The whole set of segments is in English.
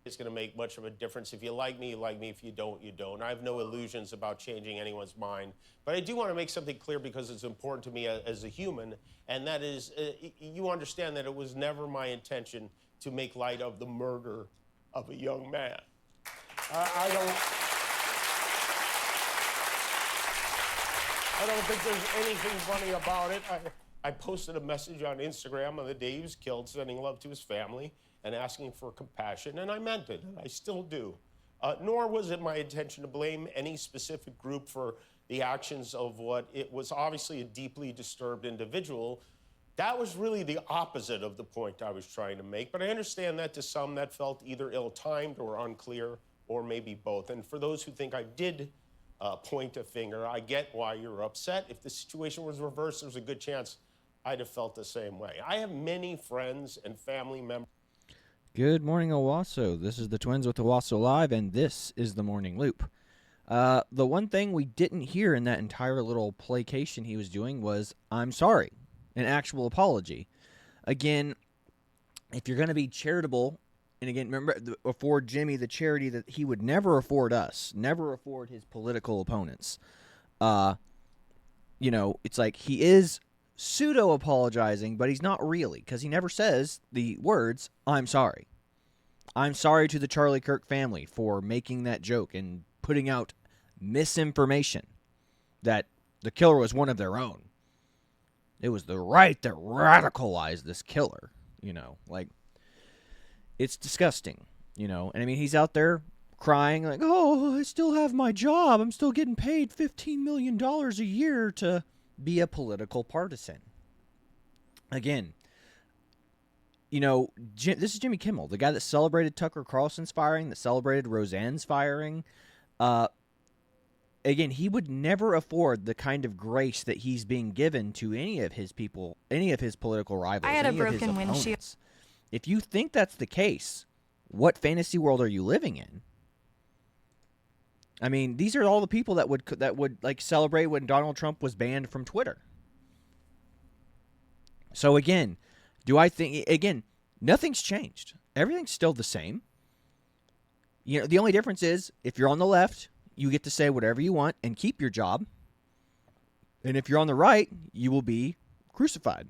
it's going to make much of a difference. If you like me, you like me. If you don't, you don't. I have no illusions about changing anyone's mind. But I do want to make something clear because it's important to me as a human, and that is, you understand that it was never my intention to make light of the murder of a young man. I don't think there's anything funny about it. I posted a message on Instagram on the day he was killed, sending love to his family and asking for compassion, and I meant it, and I still do. Nor was it my intention to blame any specific group for the actions of what it was obviously a deeply disturbed individual. That was really the opposite of the point I was trying to make, but I understand that to some that felt either ill-timed or unclear, or maybe both. And for those who think I did point a finger, I get why you're upset. If the situation was reversed, there's a good chance I'd have felt the same way. I have many friends and family members. Good morning, Owasso. This is the Twins with Owasso Live, and this is the Morning Loop. The one thing we didn't hear in that entire little placation he was doing was, I'm sorry, an actual apology. Again, if you're going to be charitable, and again, remember, afford Jimmy the charity that he would never afford us, never afford his political opponents. It's like he is pseudo-apologizing, but he's not really, because he never says the words, I'm sorry. I'm sorry to the Charlie Kirk family for making that joke and putting out misinformation that the killer was one of their own. It was the right that radicalized this killer, it's disgusting, and I mean, he's out there crying like, oh, I still have my job. I'm still getting paid $15 million a year to be a political partisan. Again, this is Jimmy Kimmel, the guy that celebrated Tucker Carlson's firing, that celebrated Roseanne's firing. Again, he would never afford the kind of grace that he's being given to any of his people, any of his political rivals. I had a broken windshield. If you think that's the case, what fantasy world are you living in? I mean, these are all the people that would like celebrate when Donald Trump was banned from Twitter. So again, nothing's changed. Everything's still the same. The only difference is if you're on the left, you get to say whatever you want and keep your job. And if you're on the right, you will be crucified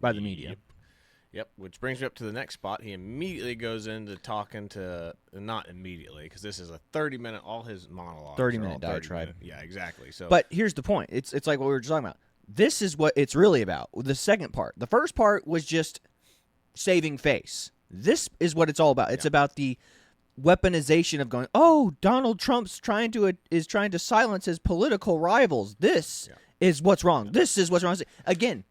by the media. Yep, which brings me up to the next spot. He immediately goes into talking to, not immediately, because this is a 30-minute, all his monologues. 30-minute diatribe. Yeah, exactly. So, but here's the point. It's like what we were just talking about. This is what it's really about. The second part. The first part was just saving face. This is what it's all about. It's about the weaponization of going, oh, Donald Trump's trying to silence his political rivals. This is what's wrong. This is what's wrong. Again,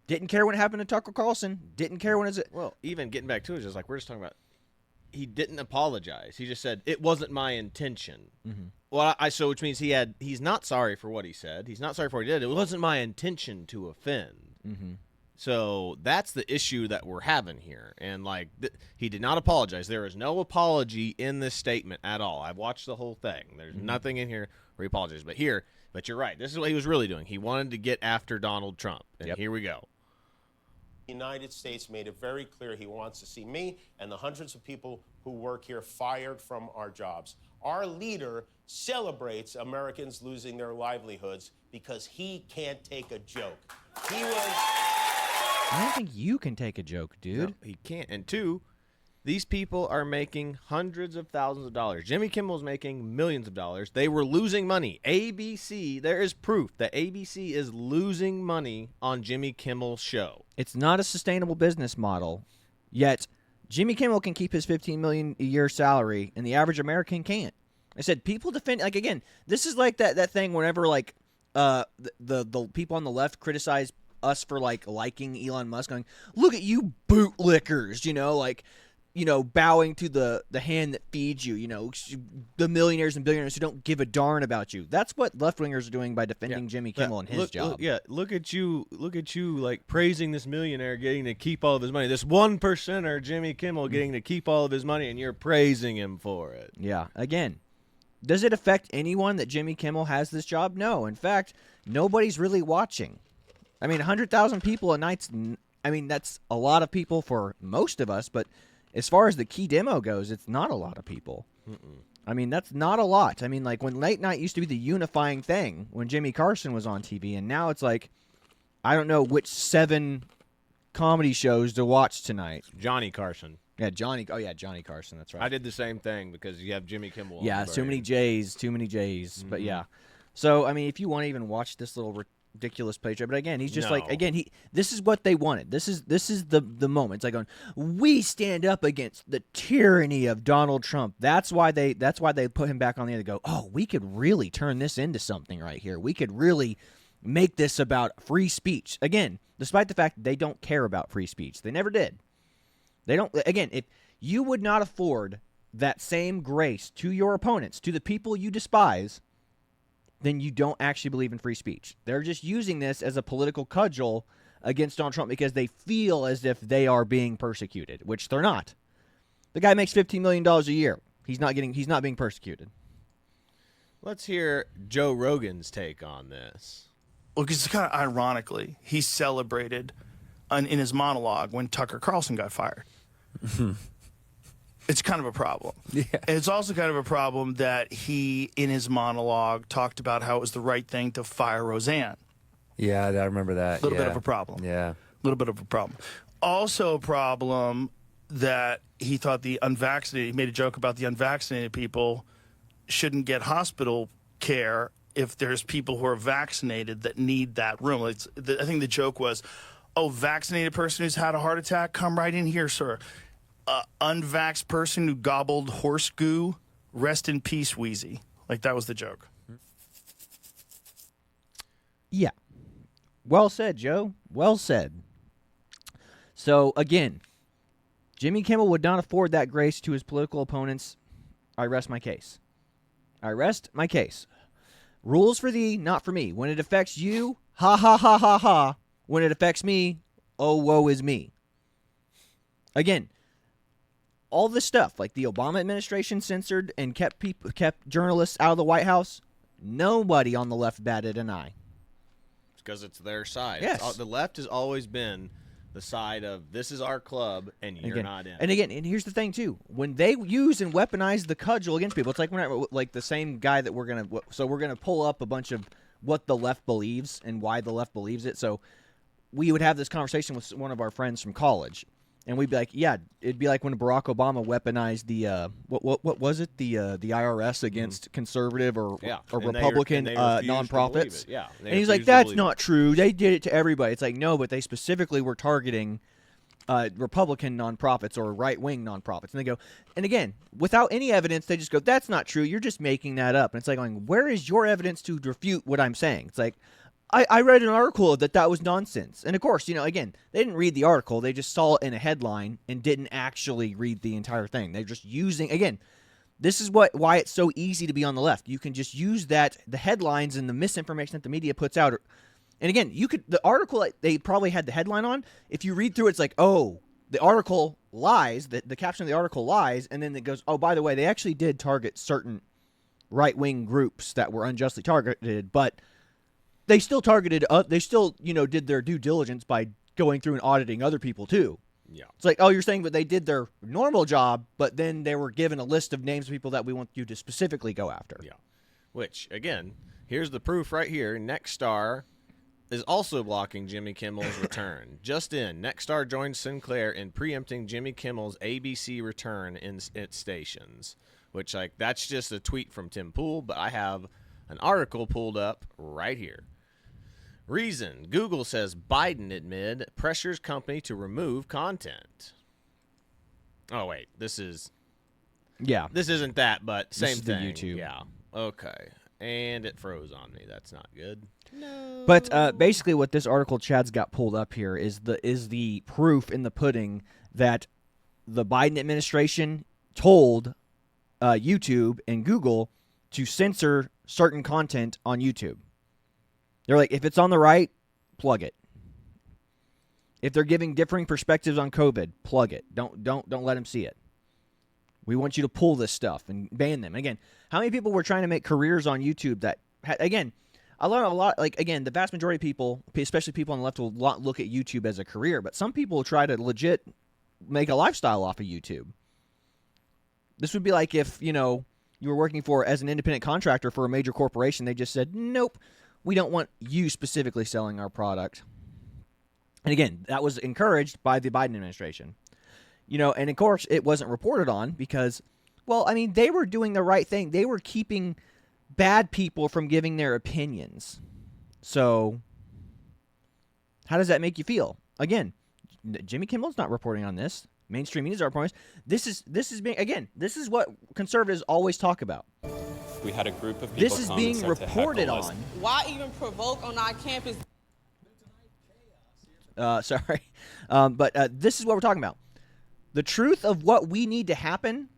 didn't care when it happened to Tucker Carlson. Didn't care when it's... Well, even getting back to it, just like we're just talking about, he didn't apologize. He just said, it wasn't my intention. Mm-hmm. Well, so which means he's not sorry for what he said. He's not sorry for what he did. It wasn't my intention to offend. Mm-hmm. So that's the issue that we're having here. And, he did not apologize. There is no apology in this statement at all. I've watched the whole thing. There's nothing in here where he apologizes. But you're right. This is what he was really doing. He wanted to get after Donald Trump. And here we go. The United States made it very clear he wants to see me and the hundreds of people who work here fired from our jobs. Our leader celebrates Americans losing their livelihoods because he can't take a joke. I don't think you can take a joke, dude. No, he can't. And two, these people are making hundreds of thousands of dollars. Jimmy Kimmel's making millions of dollars. They were losing money. ABC, there is proof that ABC is losing money on Jimmy Kimmel's show. It's not a sustainable business model, yet Jimmy Kimmel can keep his $15 million a year salary, and the average American can't. I said people defend, again, this is like that thing whenever, the people on the left criticize us for, liking Elon Musk, going, look at you bootlickers, bowing to the hand that feeds you, the millionaires and billionaires who don't give a darn about you. That's what left-wingers are doing by defending Jimmy Kimmel and his job. Look at you, praising this millionaire getting to keep all of his money. This 1%er, Jimmy Kimmel, getting to keep all of his money, and you're praising him for it. Yeah, again, does it affect anyone that Jimmy Kimmel has this job? No. In fact, nobody's really watching. 100,000 people a night, that's a lot of people for most of us, but as far as the key demo goes, it's not a lot of people. I mean, that's not a lot. I mean, like when late night used to be the unifying thing when Jimmy Carson was on TV, and now it's like, I don't know which 7 comedy shows to watch tonight. Johnny Carson. Yeah, Johnny. Oh, yeah, Johnny Carson. That's right. I did the same thing because you have Jimmy Kimmel. Yeah, on too many J's. Mm-hmm. But yeah. So, I mean, if you want to even watch this little ridiculous play trade, but again, he's just like, again, this is what they wanted. This is the moment. It's like going, we stand up against the tyranny of Donald Trump. That's why they put him back on the end to go, oh, we could really turn this into something right here. We could really make this about free speech. Again, despite the fact they don't care about free speech. They never did. They don't. Again, if you would not afford that same grace to your opponents, to the people you despise, then you don't actually believe in free speech. They're just using this as a political cudgel against Donald Trump because they feel as if they are being persecuted, which they're not. The guy makes $15 million a year. He's not being persecuted. Let's hear Joe Rogan's take on this. Well, because kind of ironically, he celebrated in his monologue when Tucker Carlson got fired. It's kind of a problem. Yeah. And it's also kind of a problem that he, in his monologue, talked about how it was the right thing to fire Roseanne. Yeah, I remember that. A little bit of a problem. Yeah. A little bit of a problem. Also a problem that he thought the unvaccinated, he made a joke about the unvaccinated people shouldn't get hospital care if there's people who are vaccinated that need that room. I think the joke was, oh, vaccinated person who's had a heart attack, come right in here, sir. Unvaxxed person who gobbled horse goo, rest in peace, Wheezy. Like, that was the joke. Yeah. Well said, Joe. Well said. So, again, Jimmy Kimmel would not afford that grace to his political opponents. I rest my case. I rest my case. Rules for thee, not for me. When it affects you, ha ha ha ha ha. When it affects me, oh, woe is me. Again, all this stuff, like the Obama administration censored and kept journalists out of the White House, nobody on the left batted an eye. Because it's their side. Yes. The left has always been the side of this is our club and you're not in. And again, and here's the thing too: when they use and weaponize the cudgel against people, it's like like the same guy that we're gonna pull up a bunch of what the left believes and why the left believes it. So we would have this conversation with one of our friends from college. And we'd be like, yeah, it'd be like when Barack Obama weaponized the what was it, the IRS against conservative or Republican nonprofits. Yeah, and he's like, that's not true. They did it to everybody. It's like, no, but they specifically were targeting Republican nonprofits or right wing nonprofits. And they go, and again, without any evidence, they just go, that's not true. You're just making that up. And it's like going, where is your evidence to refute what I'm saying? It's like, I read an article that was nonsense. And, of course, again, they didn't read the article. They just saw it in a headline and didn't actually read the entire thing. They're just using – again, this is why it's so easy to be on the left. You can just use the headlines and the misinformation that the media puts out. And, again, the article they probably had the headline on, if you read through it, it's like, oh, the article lies, the caption of the article lies, and then it goes, oh, by the way, they actually did target certain right-wing groups that were unjustly targeted, but – they still targeted. They still, did their due diligence by going through and auditing other people too. Yeah, it's like, oh, you're saying that they did their normal job, but then they were given a list of names of people that we want you to specifically go after. Yeah, which again, here's the proof right here. Nexstar is also blocking Jimmy Kimmel's return. Just in, Nexstar joins Sinclair in preempting Jimmy Kimmel's ABC return in its stations. Which, that's just a tweet from Tim Pool, but I have an article pulled up right here. Reason: Google says Biden admit pressures company to remove content. Oh wait, this isn't that, but same thing. YouTube. Yeah. Okay. And it froze on me. That's not good. No. But basically, what this article Chad's got pulled up here is the proof in the pudding that the Biden administration told YouTube and Google to censor certain content on YouTube. They're like, if it's on the right, plug it. If they're giving differing perspectives on COVID, plug it. Don't let them see it. We want you to pull this stuff and ban them. Again, how many people were trying to make careers on YouTube that again, I learned a lot. Like, again, the vast majority of people, especially people on the left, will look at YouTube as a career, but some people try to legit make a lifestyle off of YouTube. This would be like if, you were working as an independent contractor for a major corporation. They just said, nope, we don't want you specifically selling our product. And again, that was encouraged by the Biden administration. And of course, it wasn't reported on because, they were doing the right thing. They were keeping bad people from giving their opinions. So, how does that make you feel? Again, Jimmy Kimmel's not reporting on this. Mainstream media's not reporting on this. This is what conservatives always talk about. We had a group of people. This is being reported on. Why even provoke on our campus? Sorry. But this is what we're talking about. The truth of what we need to happen,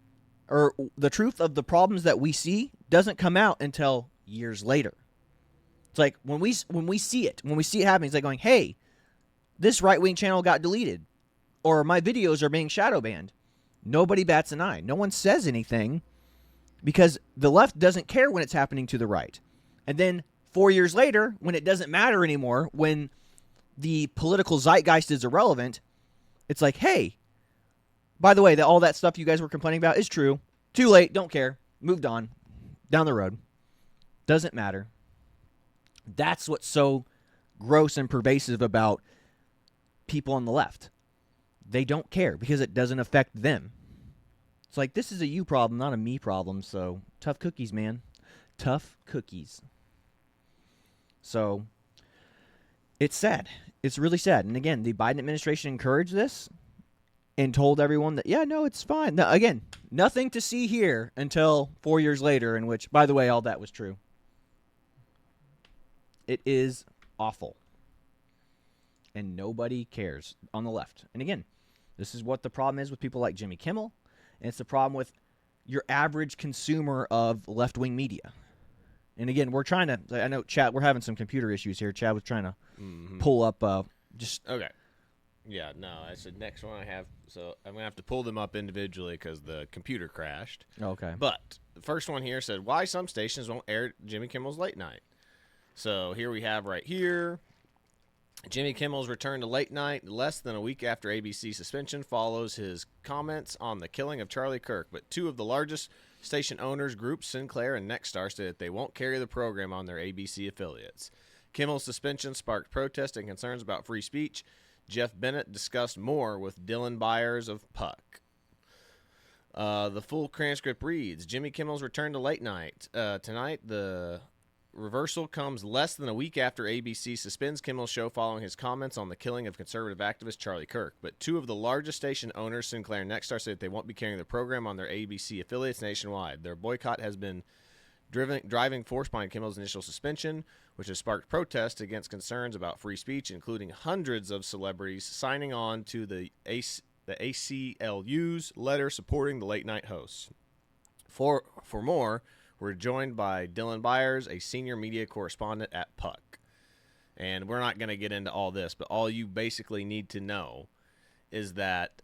or the truth of the problems that we see, doesn't come out until years later. It's like when we see it happening, it's like going, hey, this right-wing channel got deleted, or my videos are being shadow banned. Nobody bats an eye. No one says anything because the left doesn't care when it's happening to the right. And then 4 years later, when it doesn't matter anymore, when the political zeitgeist is irrelevant, it's like, hey, by the way, all that stuff you guys were complaining about is true. Too late. Don't care. Moved on. Down the road. Doesn't matter. That's what's so gross and pervasive about people on the left. They don't care because it doesn't affect them. It's like, this is a you problem, not a me problem. So, tough cookies, man. Tough cookies. So, it's sad. It's really sad. And again, the Biden administration encouraged this and told everyone that, yeah, no, it's fine. Now, again, nothing to see here until 4 years later, in which, by the way, all that was true. It is awful. And nobody cares on the left. And again, this is what the problem is with people like Jimmy Kimmel, and it's the problem with your average consumer of left-wing media. And again, we're trying to, I know, Chad, we're having some computer issues here. Chad was trying to pull up Okay. Yeah, no, I said next one I have, so I'm going to have to pull them up individually because the computer crashed. Okay. But the first one here said, why some stations won't air Jimmy Kimmel's Late Night. So here we have right here, Jimmy Kimmel's return to late night less than a week after ABC suspension follows his comments on the killing of Charlie Kirk. But two of the largest station owners groups, Sinclair and Nexstar, said that they won't carry the program on their ABC affiliates. Kimmel's suspension sparked protest and concerns about free speech. Jeff Bennett discussed more with Dylan Byers of Puck. The full transcript reads, Jimmy Kimmel's return to late night. Tonight, the reversal comes less than a week after ABC suspends Kimmel's show following his comments on the killing of conservative activist Charlie Kirk. But two of the largest station owners, Sinclair and Nexstar, said they won't be carrying the program on their ABC affiliates nationwide. Their boycott has been driving force behind Kimmel's initial suspension, which has sparked protests against concerns about free speech, including hundreds of celebrities signing on to the ACLU's letter supporting the late-night hosts. For more, we're joined by Dylan Byers, a senior media correspondent at Puck. And we're not going to get into all this, but all you basically need to know is that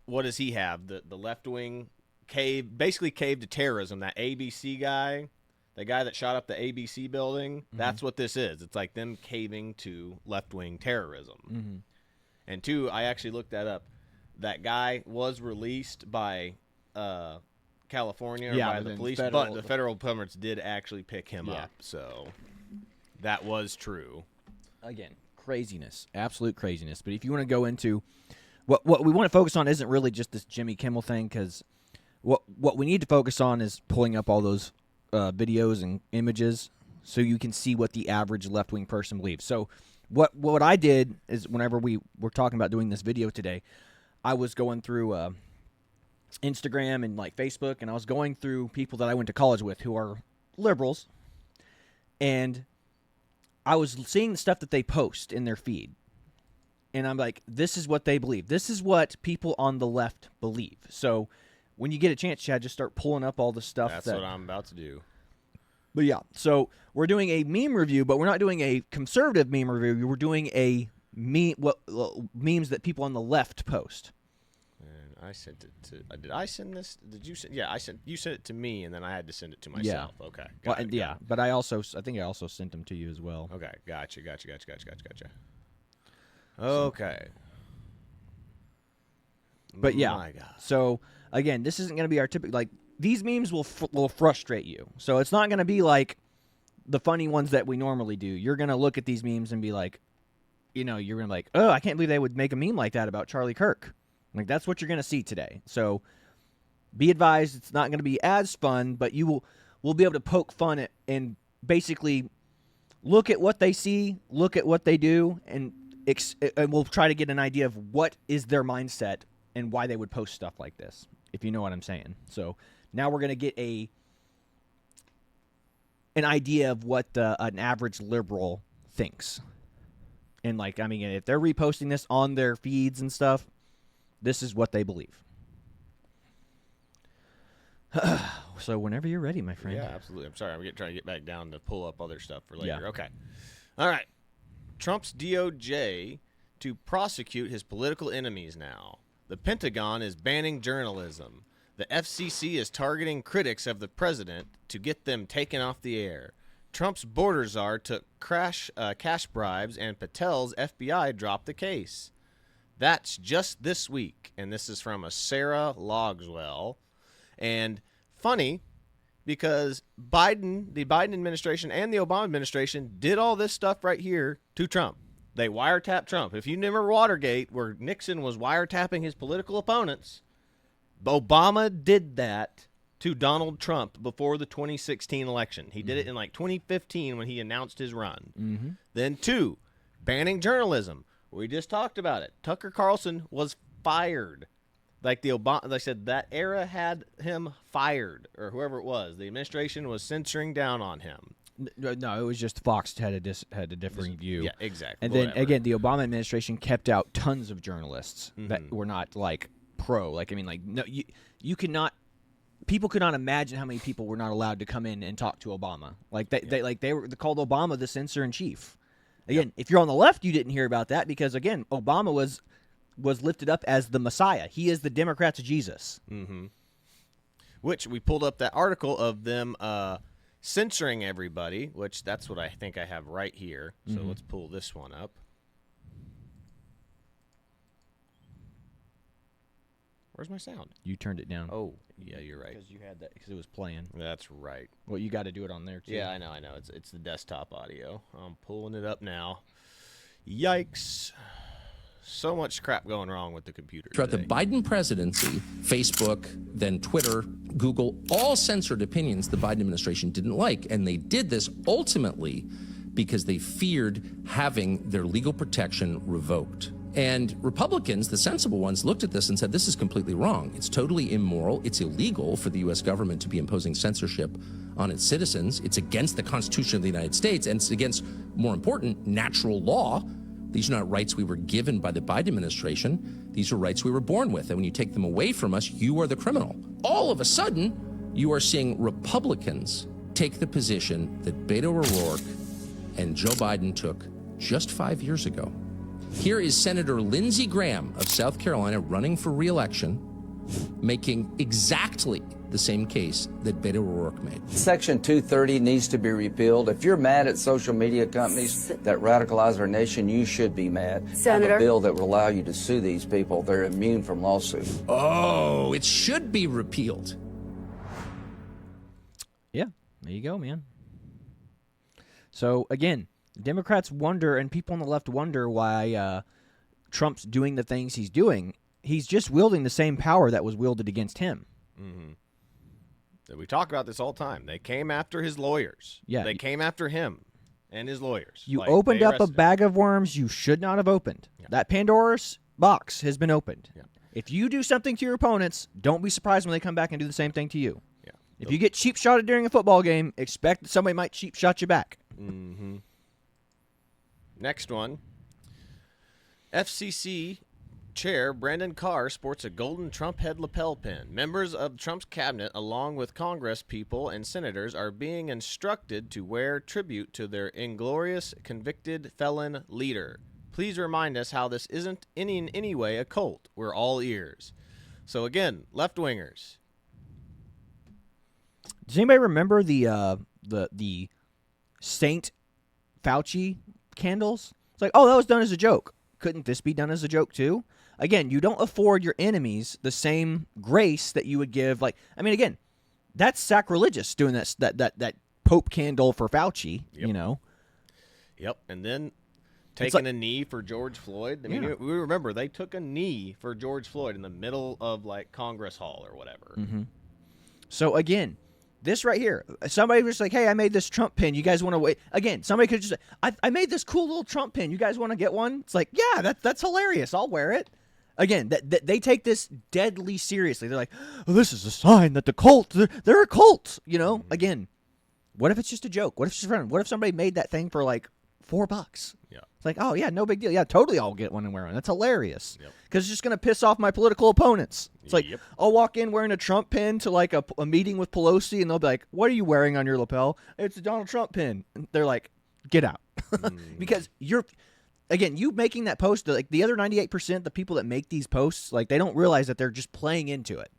what does he have? The left-wing basically caved to terrorism. That ABC guy, the guy that shot up the ABC building, that's what this is. It's like them caving to left-wing terrorism. And two, I actually looked that up. That guy was released by California or by the police, but the federal permits did actually pick him up. So that was true. Again, craziness, absolute craziness. But if you want to go into what we want to focus on, isn't really just this Jimmy Kimmel thing, because what we need to focus on is pulling up all those videos and images so you can see what the average left-wing person believes. So what I did is, whenever we were talking about doing this video today, I was going through Instagram and like Facebook, and I was going through people that I went to college with who are liberals, and I was seeing the stuff that they post in their feed, and I'm like, this is what they believe. This is what people on the left believe. So when you get a chance, Chad, just start pulling up all the stuff. That's what I'm about to do. But yeah, so we're doing a meme review, but we're not doing a conservative meme review. We're doing a memes that people on the left post. And I sent it to. Did I send this? Did you send? Yeah, I sent. You sent it to me, and then I had to send it to myself. Yeah. Okay. Got it. But I think I also sent them to you as well. Okay. Gotcha. Okay. But yeah, My God. so again, this isn't going to be our typical, like, these memes will frustrate you. So it's not going to be like the funny ones that we normally do. You're going to look at these memes and be like, you're going to be like, oh, I can't believe they would make a meme like that about Charlie Kirk. Like, that's what you're going to see today. So be advised, it's not going to be as fun, but we'll be able to poke fun at and basically look at what they see, look at what they do, and we'll try to get an idea of what is their mindset and why they would post stuff like this, if you know what I'm saying. So now we're going to get an idea of what an average liberal thinks. And, like, I mean, if they're reposting this on their feeds and stuff, this is what they believe. So whenever you're ready, my friend. Yeah, absolutely. I'm sorry. I'm trying to get back down to pull up other stuff for later. Yeah. Okay. All right. Trump's DOJ to prosecute his political enemies now. The Pentagon is banning journalism. The FCC is targeting critics of the president to get them taken off the air. Trump's border czar took cash bribes, and Patel's FBI dropped the case. That's just this week, and this is from a Sarah Logswell. And funny, because the Biden administration and the Obama administration did all this stuff right here to Trump. They wiretapped Trump. If you remember Watergate, where Nixon was wiretapping his political opponents, Obama did that to Donald Trump before the 2016 election. He did it in like 2015 when he announced his run. Mm-hmm. Then 2, banning journalism. We just talked about it. Tucker Carlson was fired. Like they said, that era had him fired, or whoever it was. The administration was censoring down on him. No, it was just Fox had a differing view. Yeah, exactly. And Whatever. then again, the Obama administration kept out tons of journalists that were not like pro. Like, I mean, like, no, you cannot. People could not imagine how many people were not allowed to come in and talk to Obama. Like they were called Obama the censor in chief. Again, if you're on the left, you didn't hear about that because again, Obama was lifted up as the Messiah. He is the Democrats' Jesus. Mm-hmm. Which we pulled up that article of them censoring everybody, which that's what I think I have right here. So let's pull this one up. Where's my sound? You turned it down. Oh, yeah, you're right. Because you had that because it was playing. That's right. Well, you got to do it on there too. Yeah, I know. It's the desktop audio. I'm pulling it up now. Yikes. So much crap going wrong with the computer Throughout today. the Biden presidency, Facebook, then Twitter, Google, all censored opinions the Biden administration didn't like. And they did this ultimately because they feared having their legal protection revoked. And Republicans, the sensible ones, looked at this and said, this is completely wrong. It's totally immoral. It's illegal for the U.S. government to be imposing censorship on its citizens. It's against the Constitution of the United States, and it's against, more important, natural law. These are not rights we were given by the Biden administration. These are rights we were born with. And when you take them away from us, you are the criminal. All of a sudden, you are seeing Republicans take the position that Beto O'Rourke and Joe Biden took just 5 years ago. Here is Senator Lindsey Graham of South Carolina running for re-election, making exactly the same case that Beto O'Rourke made. Section 230 needs to be repealed. If you're mad at social media companies that radicalize our nation, you should be mad. Senator. Have a bill that will allow you to sue these people. They're immune from lawsuit. Oh, it should be repealed. Yeah, there you go, man. So, again, Democrats wonder, and people on the left wonder why Trump's doing the things he's doing. He's just wielding the same power that was wielded against him. Mm-hmm. We talk about this all the time. They came after his lawyers. Yeah. They came after him and his lawyers. You Like, opened they up a arrested him. bag of worms you should not have opened. Yeah. That Pandora's box has been opened. Yeah. If you do something to your opponents, don't be surprised when they come back and do the same thing to you. Yeah. If you get cheap shotted during a football game, expect that somebody might cheap shot you back. Mm-hmm. Next one. FCC Chair Brandon Carr sports a golden Trump head lapel pin. Members of Trump's cabinet, along with Congress people and senators, are being instructed to wear tribute to their inglorious convicted felon leader. Please remind us how this isn't in any way a cult. We're all ears. So again, left-wingers. Does anybody remember the Saint Fauci candles? It's like, oh, that was done as a joke. Couldn't this be done as a joke too? again, you don't afford your enemies the same grace that you would give. Like, I mean, again, that's sacrilegious doing that Pope candle for Fauci. Yep. You know. Yep, and then taking a knee for George Floyd. I mean, we remember they took a knee for George Floyd in the middle of like Congress Hall or whatever. Mm-hmm. So again, this right here, somebody was like, "Hey, I made this Trump pin. You guys want to wait?" Again, somebody could just, I made this cool little Trump pin. You guys want to get one? It's like, yeah, that's hilarious. I'll wear it. Again, that they take this deadly seriously. They're like, oh, this is a sign that the cult, they're a cult. You know. Again, what if it's just a joke? What if it's just fun? What if somebody made that thing for like $4? Yeah. It's like, oh, yeah, no big deal. Yeah, totally I'll get one and wear one. That's hilarious. Because it's just going to piss off my political opponents. It's like, I'll walk in wearing a Trump pin to like a meeting with Pelosi, and they'll be like, what are you wearing on your lapel? It's a Donald Trump pin. And they're like, get out. Because again, you making that post, like the other 98%, the people that make these posts, like they don't realize that they're just playing into it.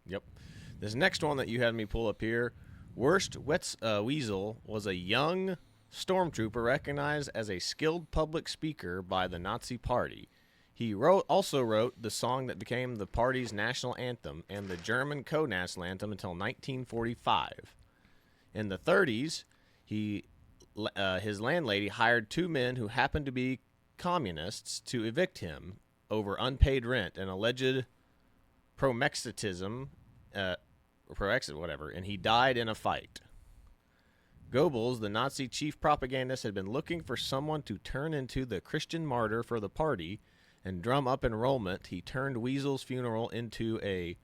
Yep. This next one that you had me pull up here, worst weasel was a young stormtrooper recognized as a skilled public speaker by the Nazi Party. He also wrote the song that became the party's national anthem and the German co-national anthem until 1945. In the 30s, his landlady hired 2 men who happened to be communists to evict him over unpaid rent and alleged pro-Mexicanism, and he died in a fight. Goebbels, the Nazi chief propagandist, had been looking for someone to turn into the Christian martyr for the party and drum up enrollment. He turned Weasel's funeral into a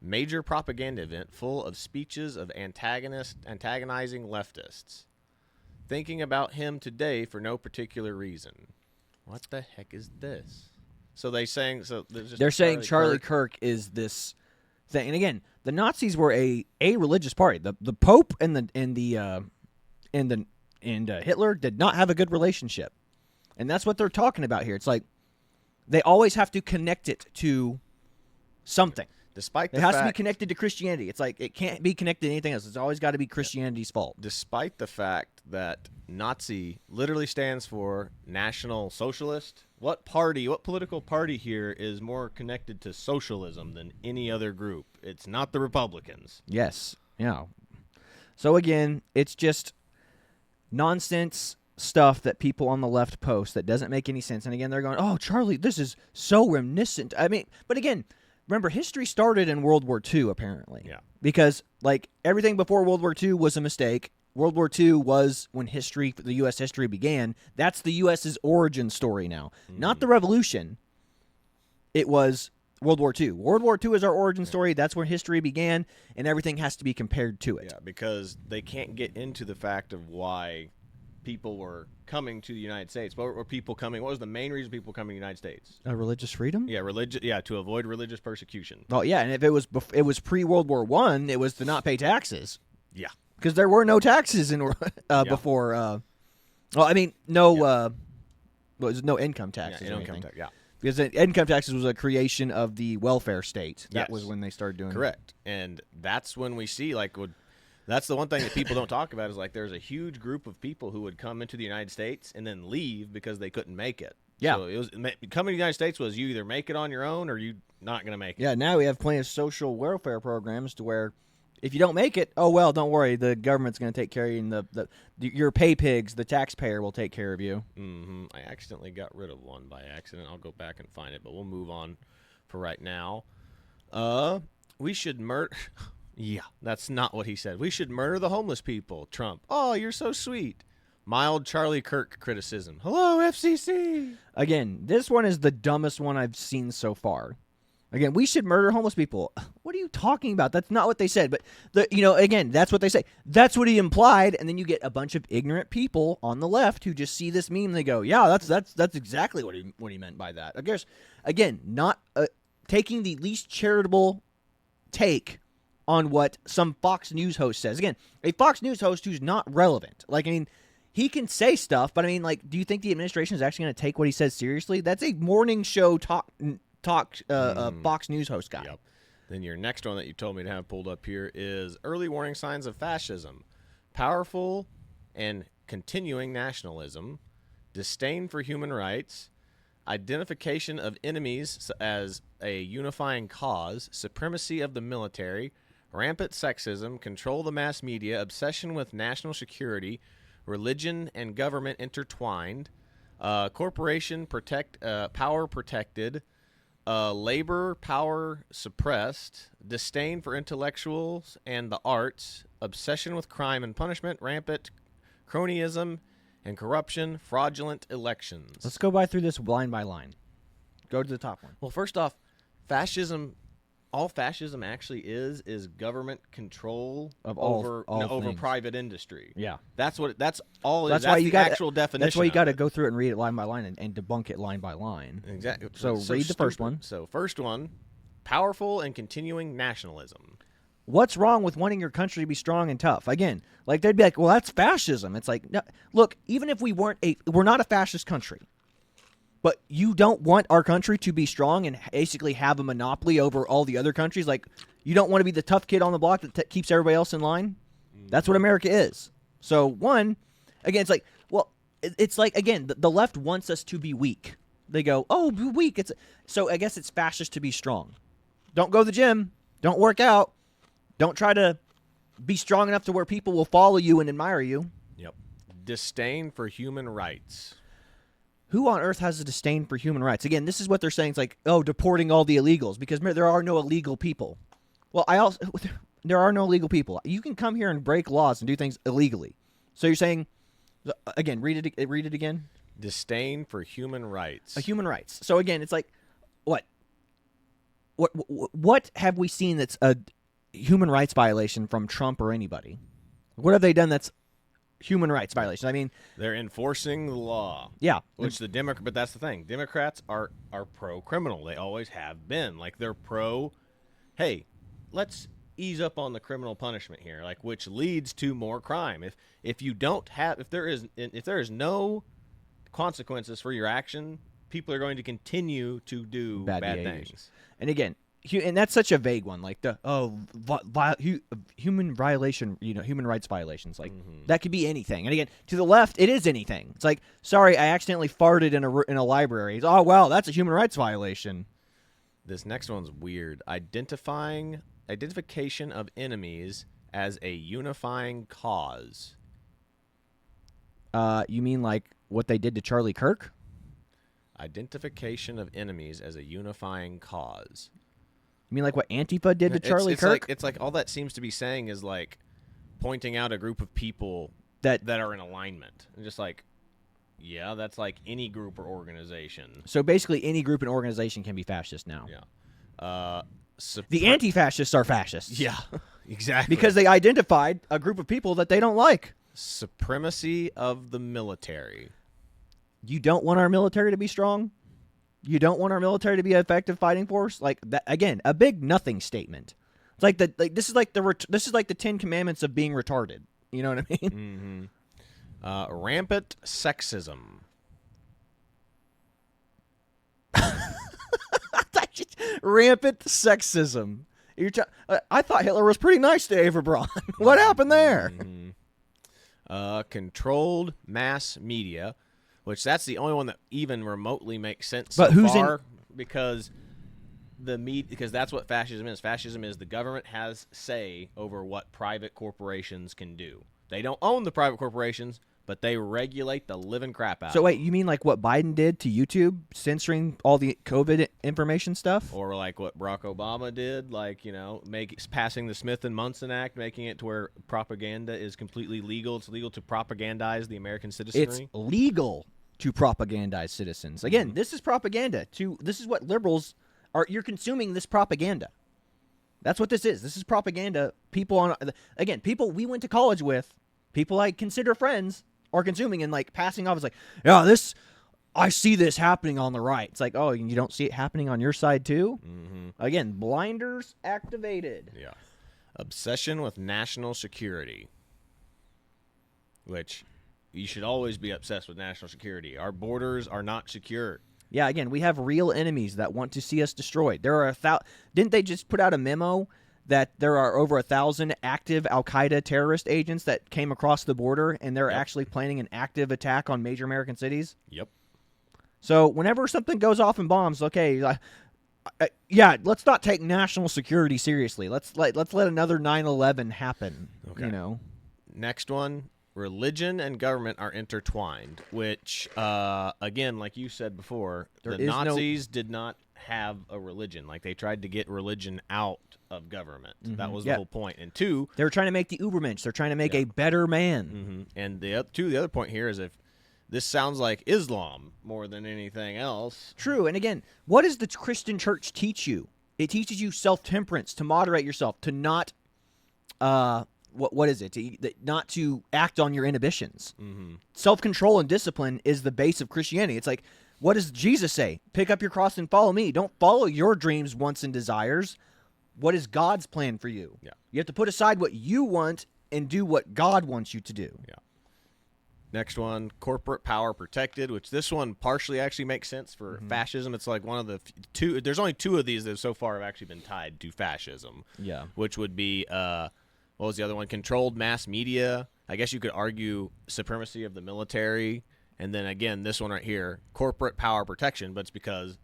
major propaganda event full of speeches of antagonizing leftists. Thinking about him today for no particular reason. What the heck is this? So they're saying Charlie Kirk is this thing. And again, the Nazis were a religious party. The Pope and Hitler did not have a good relationship. And that's what they're talking about here. It's like they always have to connect it to something. Despite it has to be connected to Christianity. It's like it can't be connected to anything else. It's always got to be Christianity's fault. Despite the fact that Nazi literally stands for National Socialist, what political party here is more connected to socialism than any other group? It's not the Republicans. Yes. Yeah. So again, it's just nonsense stuff that people on the left post that doesn't make any sense. And again, they're going, "Oh, Charlie, this is so reminiscent." I mean, but again, remember, history started in World War II, apparently. Yeah. Because, like, everything before World War II was a mistake. World War II was when the U.S. history began. That's the U.S.'s origin story now. Not the Revolution. It was World War II. World War II is our origin story. That's where history began, and everything has to be compared to it. Yeah, because they can't get into the fact of why people were coming to the United States. What were people coming? What was the main reason people coming to the United States? Religious freedom? Yeah, to avoid religious persecution. Oh, yeah, and if it was pre-World War I, it was to not pay taxes. Yeah. Because there were no taxes before. No income taxes. Yeah, income tax. Yeah. Because income taxes was a creation of the welfare state. That was when they started doing it. Correct. And that's when we see, that's the one thing that people don't talk about is, like, there's a huge group of people who would come into the United States and then leave because they couldn't make it. Yeah. So coming to the United States was you either make it on your own or you not going to make it. Yeah, now we have plenty of social welfare programs to where if you don't make it, oh, well, don't worry. The government's going to take care of you, and your pay pigs, the taxpayer, will take care of you. Mm-hmm. I accidentally got rid of one by accident. I'll go back and find it, but we'll move on for right now. We should murder... Yeah, that's not what he said. We should murder the homeless people, Trump. Oh, you're so sweet. Mild Charlie Kirk criticism. Hello, FCC. Again, this one is the dumbest one I've seen so far. Again, we should murder homeless people. What are you talking about? That's not what they said. But, again, that's what they say. That's what he implied. And then you get a bunch of ignorant people on the left who just see this meme and they go, yeah, that's exactly what he meant by that. I guess, again, not taking the least charitable take on what some Fox News host says. Again, a Fox News host who's not relevant. He can say stuff, but do you think the administration is actually going to take what he says seriously? That's a morning show Fox News host guy. Yep. Then your next one that you told me to have pulled up here is early warning signs of fascism, powerful and continuing nationalism, disdain for human rights, identification of enemies as a unifying cause, supremacy of the military, rampant sexism, control of the mass media, obsession with national security, religion and government intertwined, corporation power protected, labor power suppressed, disdain for intellectuals and the arts, obsession with crime and punishment, rampant cronyism and corruption, fraudulent elections. Let's go through this line by line. Go to the top one. Well, first off, fascism. All fascism actually is government control Of over all things. private industry. Yeah. That's what. That's all. That's That's why you the got actual definition. That's why you of got to it. go through it and read it line by line and debunk it line by line. Exactly. So read the first stupid. one. So first one, powerful and continuing nationalism. What's wrong with wanting your country to be strong and tough? Again, like they'd be like, well, that's fascism. It's like, no, look, even if we're not a fascist country, but you don't want our country to be strong and basically have a monopoly over all the other countries. Like, you don't want to be the tough kid on the block that keeps everybody else in line. That's what America is. So one, again, it's like, well, it's like, again, the left wants us to be weak. They go, oh, be weak. So I guess it's fascist to be strong. Don't go to the gym. Don't work out. Don't try to be strong enough to where people will follow you and admire you. Yep. Disdain for human rights. Who on earth has a disdain for human rights? Again, this is what they're saying. It's like, oh, deporting all the illegals because there are no illegal people. Well, there are no illegal people. You can come here and break laws and do things illegally. So you're saying, again, read it again. Disdain for human rights. Human rights. So again, it's like, what have we seen that's a human rights violation from Trump or anybody? What have they done that's human rights violation? I mean, they're enforcing the law. Yeah. Which but that's the thing. Democrats are pro-criminal. They always have been. Like, they're pro, hey, let's ease up on the criminal punishment here, like, which leads to more crime. If there is no consequences for your action, people are going to continue to do bad things. And again, and that's such a vague one, like human violation, human rights violations. Like, that could be anything. And again, to the left, it is anything. It's like, sorry, I accidentally farted in a library. It's, oh, well, that's a human rights violation. This next one's weird. Identification of enemies as a unifying cause. You mean like what they did to Charlie Kirk? Identification of enemies as a unifying cause. You mean like what Antifa did to Charlie Kirk? It's like all that seems to be saying is like pointing out a group of people that are in alignment. And just like, yeah, that's like any group or organization. So basically any group and organization can be fascist now. Yeah. The anti-fascists are fascists. Yeah, exactly. Because they identified a group of people that they don't like. Supremacy of the military. You don't want our military to be strong? You don't want our military to be an effective fighting force? Like that, again, a big nothing statement. It's like this is like the 10 Commandments of being retarded. You know what I mean? Mm-hmm. Rampant sexism. Rampant sexism. I thought Hitler was pretty nice to Eva Braun. What happened there? Mm-hmm. Controlled mass media, which that's the only one that even remotely makes sense. But so who's far, because that's what fascism is. Fascism is the government has say over what private corporations can do. They don't own the private corporations, but they regulate the living crap out. So wait, you mean like what Biden did to YouTube, censoring all the COVID information stuff? Or like what Barack Obama did, like, passing the Smith and Munson Act, making it to where propaganda is completely legal. It's legal to propagandize the American citizenry. It's legal to propagandize citizens. Again, this is propaganda. This is what liberals are. You're consuming this propaganda. That's what this is. This is propaganda. People we went to college with, people I consider friends, are consuming and like passing off as like, yeah, I see this happening on the right. It's like, oh, you don't see it happening on your side too? Mm-hmm. Again, blinders activated. Yeah. Obsession with national security, which you should always be obsessed with national security. Our borders are not secure. Yeah, again, we have real enemies that want to see us destroyed. There are didn't they just put out a memo that there are over 1,000 active Al-Qaeda terrorist agents that came across the border, and they're actually planning an active attack on major American cities? Yep. So whenever something goes off in bombs, okay, yeah, let's not take national security seriously. Let's let another 9/11 happen. Okay. You know. Next one, religion and government are intertwined, which, again, like you said before, There the is no- Nazis did not have a religion. Like, they tried to get religion out of government. That was the Yeah. whole point. And two, They were trying to make the Ubermensch. They're trying to make a better man. and the other point here is if this sounds like Islam more than anything else. True. And again, what does the Christian church teach you? It teaches you self-temperance, to moderate yourself, to not, what is it? Not to act on your inhibitions. Self-control and discipline is the base of Christianity. It's like, what does Jesus say? Pick up your cross and follow me. Don't follow your dreams, wants, and desires. What is God's plan for you? Yeah. You have to put aside what you want and do what God wants you to do. Yeah. Next one, corporate power protected, which this one partially actually makes sense for fascism. It's like one of the two. There's only two of these that so far have actually been tied to fascism. Yeah. Which would be, what was the other one? Controlled mass media. I guess you could argue supremacy of the military. And then again, this one right here, corporate power protection, but it's because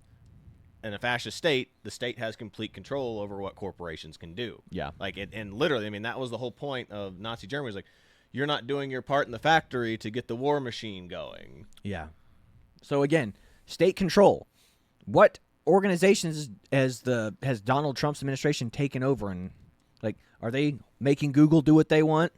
in a fascist state, the state has complete control over what corporations can do. Yeah. Like, and literally, I mean, that was the whole point of Nazi Germany. Was like, you're not doing your part in the factory to get the war machine going. Yeah. So again, state control. What organizations has Donald Trump's administration taken over, and like, are they making Google do what they want?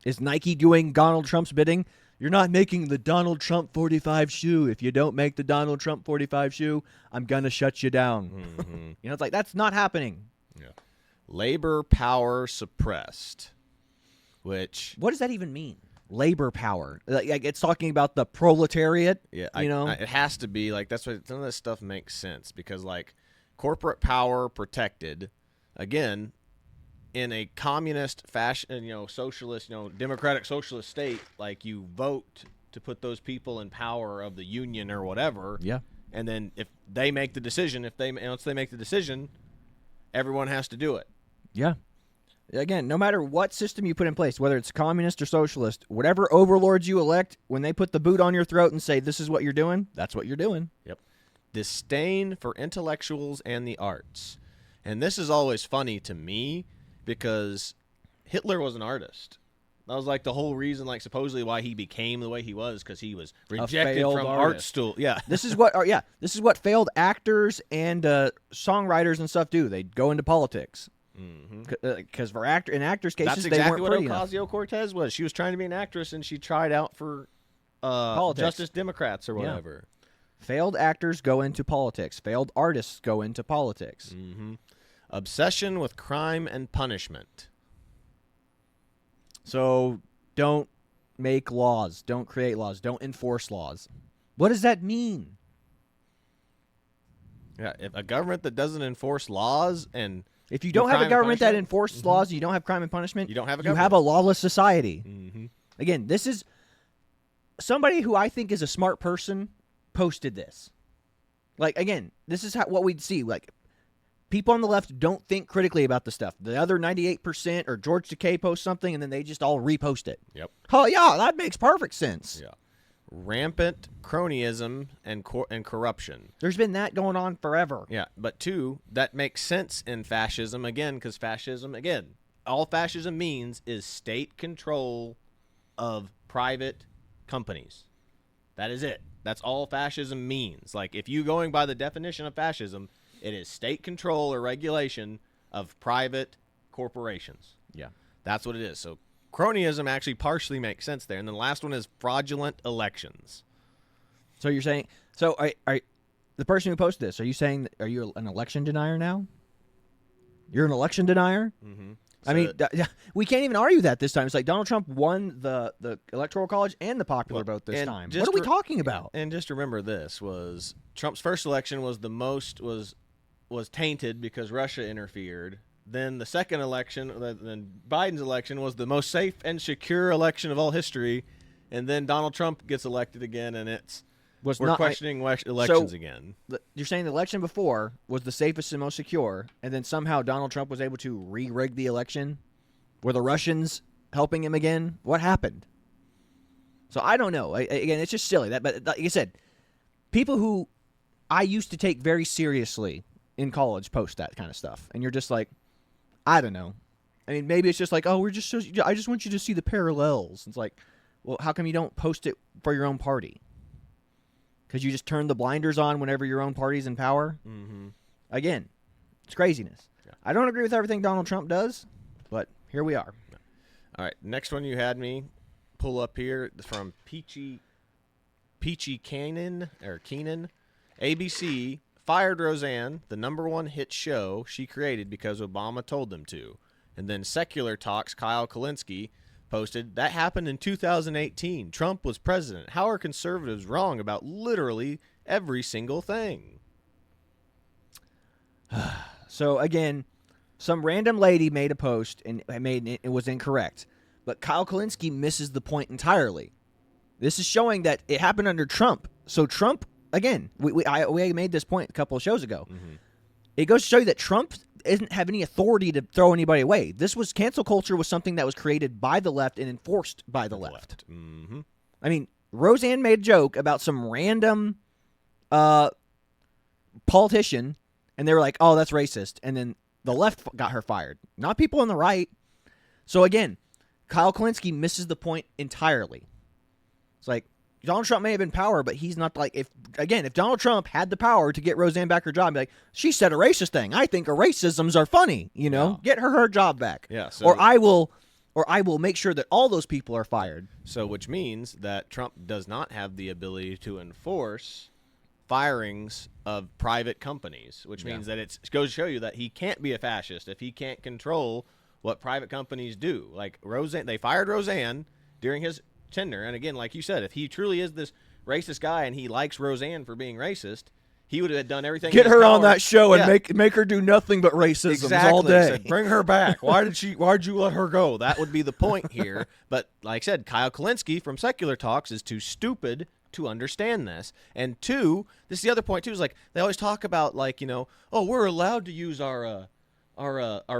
Is Nike doing Donald Trump's bidding? You're not making the Donald Trump 45 shoe. If you don't make the Donald Trump 45 shoe, I'm gonna shut you down. You know, it's like, that's not happening. Yeah. Labor power suppressed. Which, What does that even mean? Labor power. Like, it's talking about the proletariat. yeah, you know. it has to be like, that's why some of this stuff makes sense, because like corporate power protected, again, in a communist fashion, socialist, democratic socialist state, like, you vote to put those people in power of the union or whatever. Yeah. And then if they make the decision, once they make the decision, everyone has to do it. Yeah. Again, no matter what system you put in place, whether it's communist or socialist, whatever overlords you elect, when they put the boot on your throat and say, this is what you're doing, that's what you're doing. Yep. Disdain for intellectuals and the arts. And this is always funny to me because Hitler was an artist. That was like the whole reason, like, supposedly why he became the way he was, because he was rejected failed from art artist. school. Yeah. This is what failed actors and songwriters and stuff do. They go into politics. Because for in actors' cases, That's they exactly weren't what pretty enough. Ocasio-Cortez was. She was trying to be an actress, and she tried out for Politics. Justice Democrats or whatever. Failed actors go into politics. Failed artists go into politics. Obsession with crime and punishment. So don't make laws. Don't create laws. Don't enforce laws. What does that mean? Yeah, if a government that doesn't enforce laws and If you don't have a crime and government that punishment? enforces laws, you don't have crime and punishment. You don't have a You have government. a lawless society. Again, this is somebody who I think is a smart person posted this. Like, again, this is what we'd see. Like, people on the left don't think critically about the stuff. The other 98% or George Takei posts something and then they just all repost it. Yep. Oh yeah, that makes perfect sense. Yeah. Rampant cronyism and corruption. There's been that going on forever. Yeah, but two, that makes sense in fascism, again, because fascism, again, all fascism means is state control of private companies. That is it. That's all fascism means. Like, if you going by the definition of fascism, it is state control or regulation of private corporations. Yeah. That's what it is. So cronyism actually partially makes sense there. And then the last one is fraudulent elections. So you're saying, so are the person who posted this, are you saying, are you an election denier now? You're an election denier? Mm-hmm. I mean, we can't even argue that this time. It's like Donald Trump won the Electoral College and the popular vote this time. What are we talking about? And just remember this, was Trump's first election was the most, was tainted because Russia interfered. Then the second election, then Biden's election, was the most safe and secure election of all history. And then Donald Trump gets elected again, and we're questioning elections again. You're saying the election before was the safest and most secure, and then somehow Donald Trump was able to re-rig the election? Were the Russians helping him again? What happened? So I don't know. Again, it's just silly. But like I said, people who I used to take very seriously in college post that kind of stuff, and you're just like, I don't know. I mean, maybe it's just like, oh, I just want you to see the parallels. It's like, well, how come you don't post it for your own party? Because you just turn the blinders on whenever your own party's in power? Mm-hmm. Again, it's craziness. Yeah. I don't agree with everything Donald Trump does, but here we are. All right, next one you had me pull up here from Peachy Keenan. ABC fired Roseanne, the #1 hit show she created because Obama told them to. And then Secular Talks Kyle Kulinski posted, that happened in 2018. Trump was president. How are conservatives wrong about literally every single thing? So, again, some random lady made a post and it was incorrect. But Kyle Kulinski misses the point entirely. This is showing that it happened under Trump. So Trump, again, we made this point a couple of shows ago. Mm-hmm. It goes to show you that Trump doesn't have any authority to throw anybody away. This was cancel culture was something that was created by the left and enforced by the left. Mm-hmm. I mean, Roseanne made a joke about some random politician, and they were like, oh, that's racist. And then the left got her fired, not people on the right. So again, Kyle Kulinski misses the point entirely. It's like, Donald Trump may have been in power, but he's not like, if Donald Trump had the power to get Roseanne back her job, be like, she said a racist thing. I think her racisms are funny, Yeah. Get her job back. Yeah. So, or I will make sure that all those people are fired. So which means that Trump does not have the ability to enforce firings of private companies, which means that it goes to show you that he can't be a fascist if he can't control what private companies do. Like Roseanne, they fired Roseanne during his tenure, and again, like you said, if he truly is this racist guy and he likes Roseanne for being racist, he would have done everything. Get in his her power. on that show and make her do nothing but racism all day. Said, bring her back. Why'd you let her go? That would be the point here. But like I said, Kyle Kulinski from Secular Talks is too stupid to understand this. And two, this is the other point too, is like they always talk about like, oh, we're allowed to use our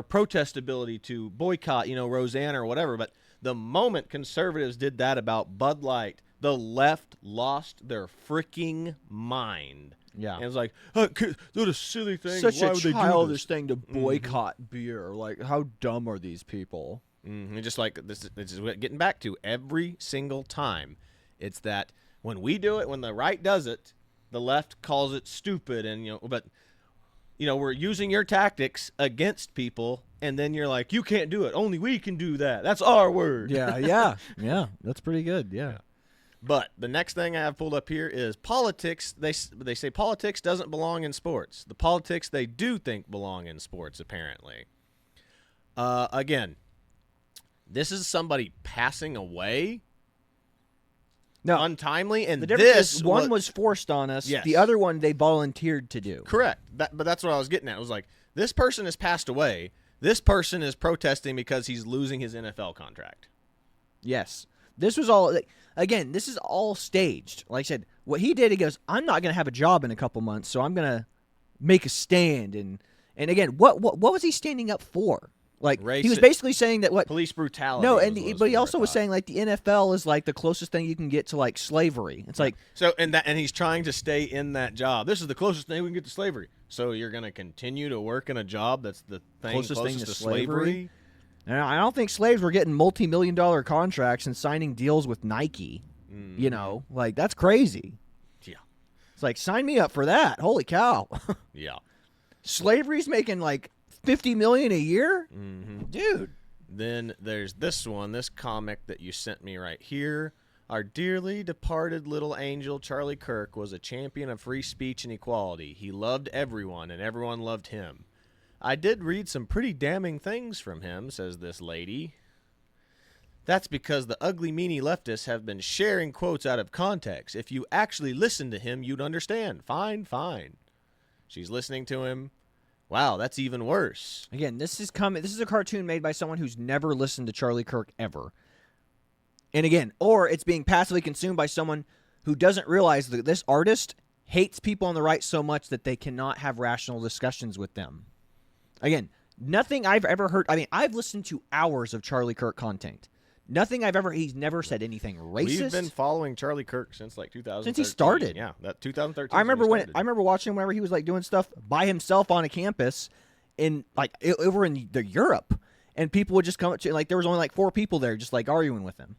protest ability to boycott, Roseanne or whatever. But the moment conservatives did that about Bud Light, the left lost their freaking mind. Yeah. And it was like, that's a silly thing. Such Why a would they do childish this? thing to boycott beer. Like, how dumb are these people? Mm-hmm. Just like this is getting back to every single time. It's that when we do it, when the right does it, the left calls it stupid. And, but we're using your tactics against people. And then you're like, you can't do it. Only we can do that. That's our word. Yeah. That's pretty good. Yeah. But the next thing I have pulled up here is politics. They say politics doesn't belong in sports. The politics they do think belong in sports, apparently. Again, this is somebody passing away untimely. And the difference this is one was forced on us. Yes. The other one they volunteered to do. Correct. But that's what I was getting at. It was like, this person has passed away. This person is protesting because he's losing his NFL contract. Yes. This was all, again, this is all staged. Like I said, what he did, he goes, I'm not going to have a job in a couple months, so I'm going to make a stand. And again, what was he standing up for? Like, he was basically saying that police brutality. No, but he also was saying like the NFL is like the closest thing you can get to like slavery. It's like and he's trying to stay in that job. This is the closest thing we can get to slavery. So you're going to continue to work in a job that's the closest thing to slavery? And I don't think slaves were getting multi-million-dollar contracts and signing deals with Nike. Like that's crazy. Yeah, it's like sign me up for that. Holy cow. Yeah, slavery's making like $50 million a year, dude. Then there's this comic that you sent me right here. Our dearly departed little angel Charlie Kirk was a champion of free speech and equality. He loved everyone, and everyone loved him. I did read some pretty damning things from him, says this lady. That's because the ugly, meanie leftists have been sharing quotes out of context. If you actually listened to him, you'd understand. Fine. She's listening to him. Wow, that's even worse. Again, this is a cartoon made by someone who's never listened to Charlie Kirk ever. And again, or it's being passively consumed by someone who doesn't realize that this artist hates people on the right so much that they cannot have rational discussions with them. Again, nothing I've ever heard. I mean, I've listened to hours of Charlie Kirk content. Nothing he's never said anything racist. We've been following Charlie Kirk since like 2013. Since he started. Yeah, that 2013. I remember watching him whenever he was like doing stuff by himself on a campus in like over in the Europe, and people would just come up to like there was only like 4 people there just like arguing with him.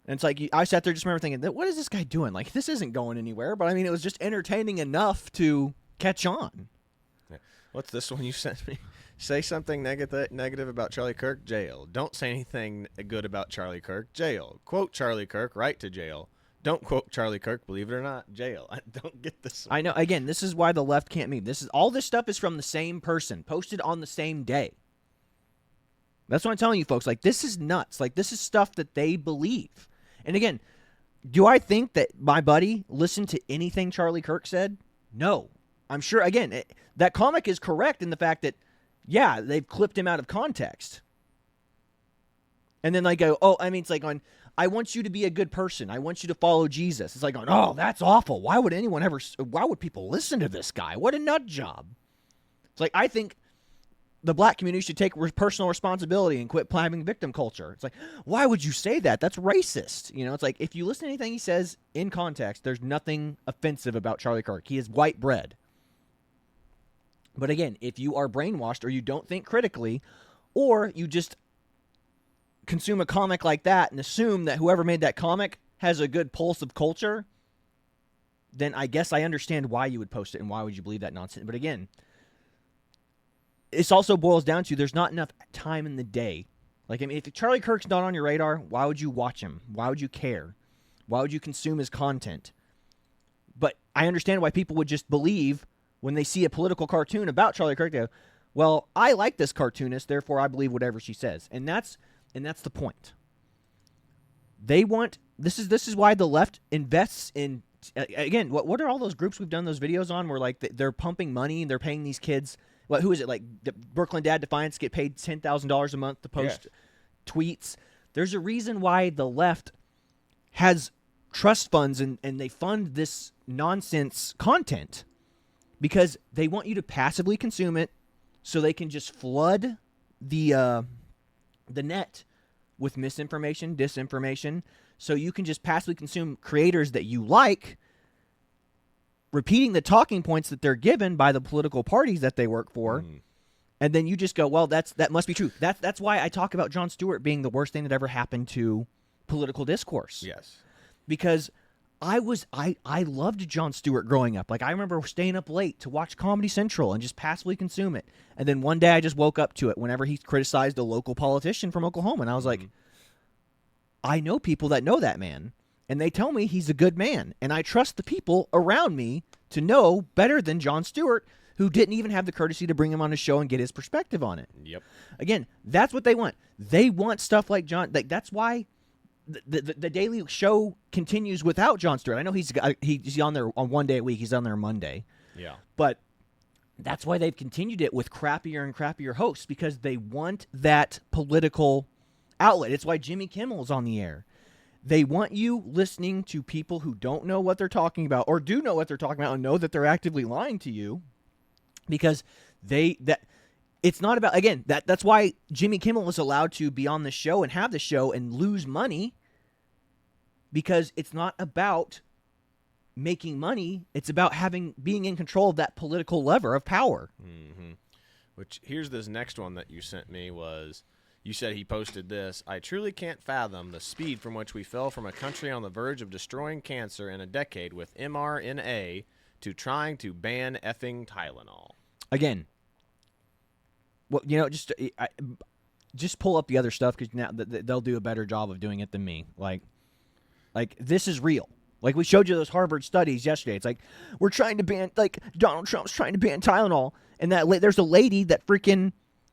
And it's like I sat there just remember thinking, what is this guy doing? Like this isn't going anywhere. But I mean, it was just entertaining enough to catch on. Yeah. What's this one you sent me? Say something negative about Charlie Kirk, jail. Don't say anything good about Charlie Kirk, jail. Quote Charlie Kirk, right to jail. Don't quote Charlie Kirk, believe it or not, jail. I don't get this one. I know. Again, this is why the left can't meme. All this stuff is from the same person, posted on the same day. That's what I'm telling you, folks. Like, this is nuts. Like, this is stuff that they believe. And again, do I think that my buddy listened to anything Charlie Kirk said? No. I'm sure, again, that comic is correct in the fact that, yeah, they've clipped him out of context. And then they go, it's like on, I want you to be a good person. I want you to follow Jesus. It's like, that's awful. Why would people listen to this guy? What a nut job. It's like, I think the black community should take personal responsibility and quit having victim culture. It's like, why would you say that? That's racist. It's like, if you listen to anything he says in context, there's nothing offensive about Charlie Kirk. He is white bread. But again, if you are brainwashed or you don't think critically, or you just consume a comic like that and assume that whoever made that comic has a good pulse of culture, then I guess I understand why you would post it and why would you believe that nonsense. But again, this also boils down to there's not enough time in the day. Like, I mean, if Charlie Kirk's not on your radar, why would you watch him? Why would you care? Why would you consume his content? But I understand why people would just believe when they see a political cartoon about Charlie Kirk, they go, well, I like this cartoonist, therefore I believe whatever she says. And that's the point. They want this is why the left invests in again, what are all those groups we've done those videos on where like they're pumping money and they're paying these kids, who is it, like the Brooklyn Dad Defiance get paid $10,000 a month to post tweets. There's a reason why the left has trust funds and they fund this nonsense content. Because they want you to passively consume it so they can just flood the net with misinformation, disinformation, so you can just passively consume creators that you like, repeating the talking points that they're given by the political parties that they work for, and then you just go, well, that must be true. That's why I talk about Jon Stewart being the worst thing that ever happened to political discourse. Yes. Because I loved Jon Stewart growing up. Like, I remember staying up late to watch Comedy Central and just passively consume it. And then one day I just woke up to it whenever he criticized a local politician from Oklahoma. And I was like, I know people that know that man. And they tell me he's a good man. And I trust the people around me to know better than Jon Stewart, who didn't even have the courtesy to bring him on his show and get his perspective on it. Yep. Again, that's what they want. They want stuff like Jon. That's why the Daily Show continues without Jon Stewart. I know he's on there on one day a week. He's on there Monday. Yeah. But that's why they've continued it with crappier and crappier hosts, because they want that political outlet. It's why Jimmy Kimmel is on the air. They want you listening to people who don't know what they're talking about or do know what they're talking about and know that they're actively lying to you, because it's not about, again, that's why Jimmy Kimmel is allowed to be on the show and have the show and lose money, because it's not about making money. It's about being in control of that political lever of power. Mm-hmm. Which, here's this next one that you sent me was, you said he posted this, I truly can't fathom the speed from which we fell from a country on the verge of destroying cancer in a decade with mRNA to trying to ban effing Tylenol. Again, well, just pull up the other stuff, because now they'll do a better job of doing it than me. Like this is real. Like, we showed you those Harvard studies yesterday. It's like, we're trying to ban, like, Donald Trump's trying to ban Tylenol, and there's a lady that freaking,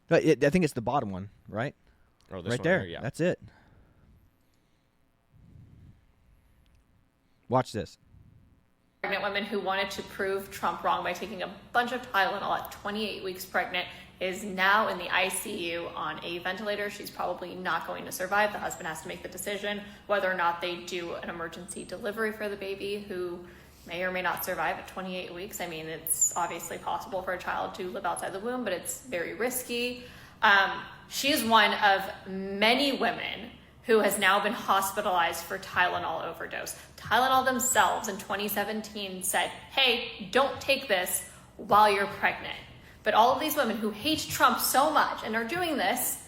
I think it's the bottom one, right? Oh, this right one there. Here, yeah. That's it. Watch this. Pregnant women who wanted to prove Trump wrong by taking a bunch of Tylenol at 28 weeks pregnant is now in the ICU on a ventilator. She's probably not going to survive. The husband has to make the decision whether or not they do an emergency delivery for the baby, who may or may not survive at 28 weeks. I mean, it's obviously possible for a child to live outside the womb, but it's very risky. She is one of many women who has now been hospitalized for Tylenol overdose. Tylenol themselves in 2017 said, hey, don't take this while you're pregnant. But all of these women who hate Trump so much and are doing this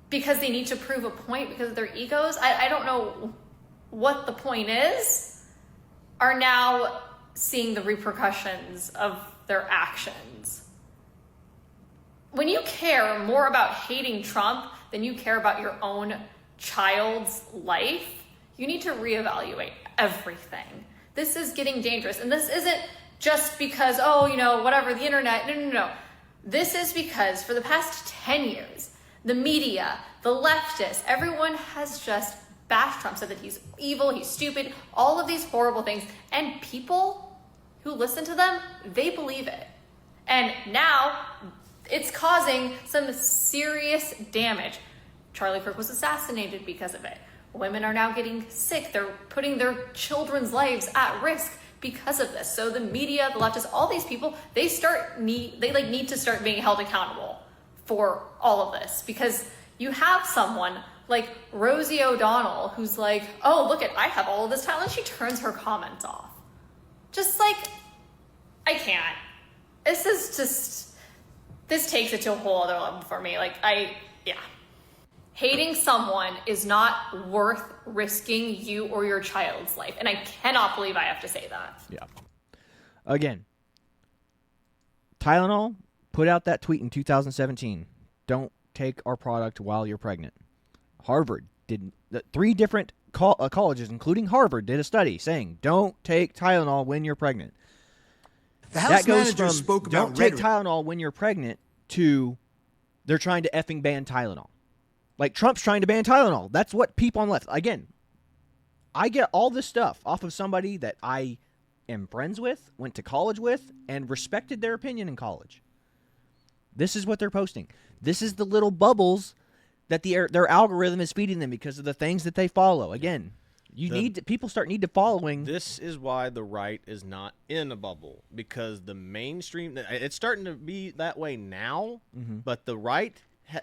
because they need to prove a point because of their egos, I don't know what the point is, are now seeing the repercussions of their actions. When you care more about hating Trump than you care about your own child's life, you need to reevaluate everything. This is getting dangerous. And this isn't just because, whatever, the internet. No. This is because for the past 10 years, the media, the leftists, everyone has just bashed Trump, said that he's evil, he's stupid, all of these horrible things. And people who listen to them, they believe it. And now it's causing some serious damage. Charlie Kirk was assassinated because of it. Women are now getting sick. They're putting their children's lives at risk because of this. So the media, the leftists, all these people, they need to start being held accountable for all of this, because you have someone like Rosie O'Donnell who's like, oh, look I have all of this talent. She turns her comments off. Just like, I can't. This takes it to a whole other level for me. Hating someone is not worth risking you or your child's life. And I cannot believe I have to say that. Yeah. Again, Tylenol put out that tweet in 2017. Don't take our product while you're pregnant. Harvard did 3 different colleges, including Harvard, did a study saying don't take Tylenol when you're pregnant. The House that goes manager from spoke about don't take rhetoric. Tylenol when you're pregnant to they're trying to effing ban Tylenol. Like Trump's trying to ban Tylenol. That's what people on the left. Again, I get all this stuff off of somebody that I am friends with, went to college with, and respected their opinion in college. This is what they're posting. This is the little bubbles that their algorithm is feeding them because of the things that they follow. Again, people need to following. This is why the right is not in a bubble, because the mainstream, it's starting to be that way now, but the right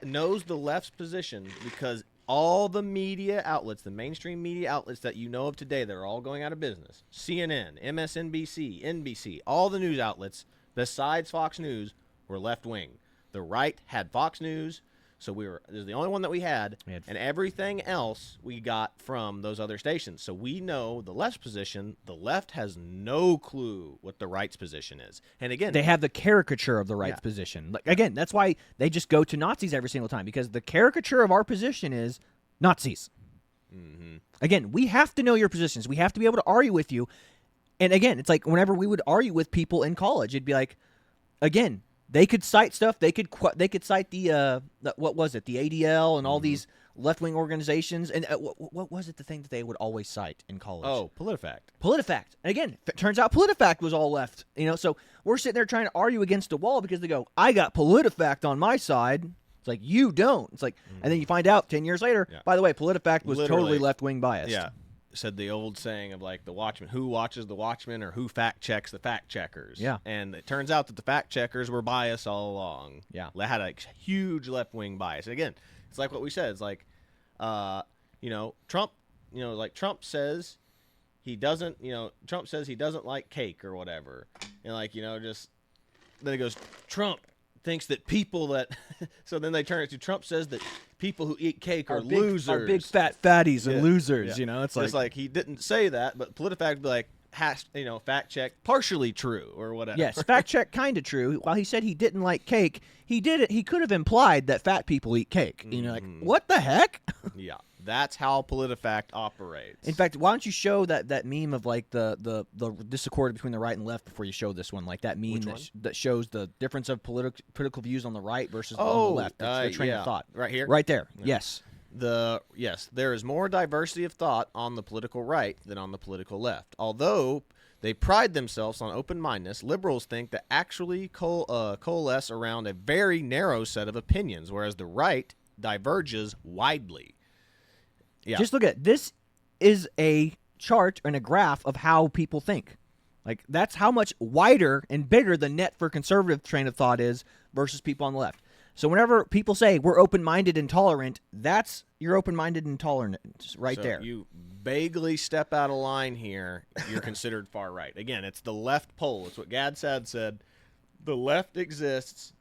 knows the left's position because all the media outlets, the mainstream media outlets that you know of today, they're all going out of business. CNN, MSNBC, NBC, all the news outlets besides Fox News were left-wing. The right had Fox News, so this is the only one that we had, and everything else we got from those other stations. So we know the left's position. The left has no clue what the right's position is. And again, they have the caricature of the right's position. Again, that's why they just go to Nazis every single time, because the caricature of our position is Nazis. Again, we have to know your positions. We have to be able to argue with you. And again, it's like whenever we would argue with people in college, it'd be like, again, they could cite stuff. They could cite the what was it? The ADL and all these left-wing organizations. And what was it? The thing that they would always cite in college? Oh, PolitiFact. PolitiFact. And again, it turns out PolitiFact was all left. So we're sitting there trying to argue against a wall because they go, "I got PolitiFact on my side." It's like, you don't. It's like, and then you find out 10 years later. By the way, PolitiFact was totally left-wing biased. Yeah. Said the old saying of like the Watchmen, who watches the Watchmen or who fact checks the fact checkers. Yeah. And it turns out that the fact checkers were biased all along. Yeah. They had a huge left wing bias. And again, it's like what we said. It's like, Trump, Trump says he doesn't, Trump says he doesn't like cake or whatever. And then he goes, Trump thinks that people that, so then they turn it to Trump says that people who eat cake are losers. Are big fat fatties and losers, It's like he didn't say that, but PolitiFact would be like, fact check, partially true or whatever. Yes, fact check, kind of true. While he said he didn't like cake, he could have implied that fat people eat cake. Like, what the heck? Yeah, that's how PolitiFact operates. In fact, why don't you show that meme of like the discord between the right and left before you show this one? Like that meme that shows the difference of political views on the right versus on the left. That's the train of thought. Right here? Right there. Yeah. Yes. There is more diversity of thought on the political right than on the political left. Although they pride themselves on open-mindedness, liberals think that actually coalesce around a very narrow set of opinions, whereas the right diverges widely. Yeah. Just look at it. This is a chart and a graph of how people think. Like, that's how much wider and bigger the net for conservative train of thought is versus people on the left. So whenever people say we're open-minded and tolerant, that's you're open-minded and tolerant right So there. You vaguely step out of line here, you're considered far right. Again, it's the left pole. It's what Gad said. The left exists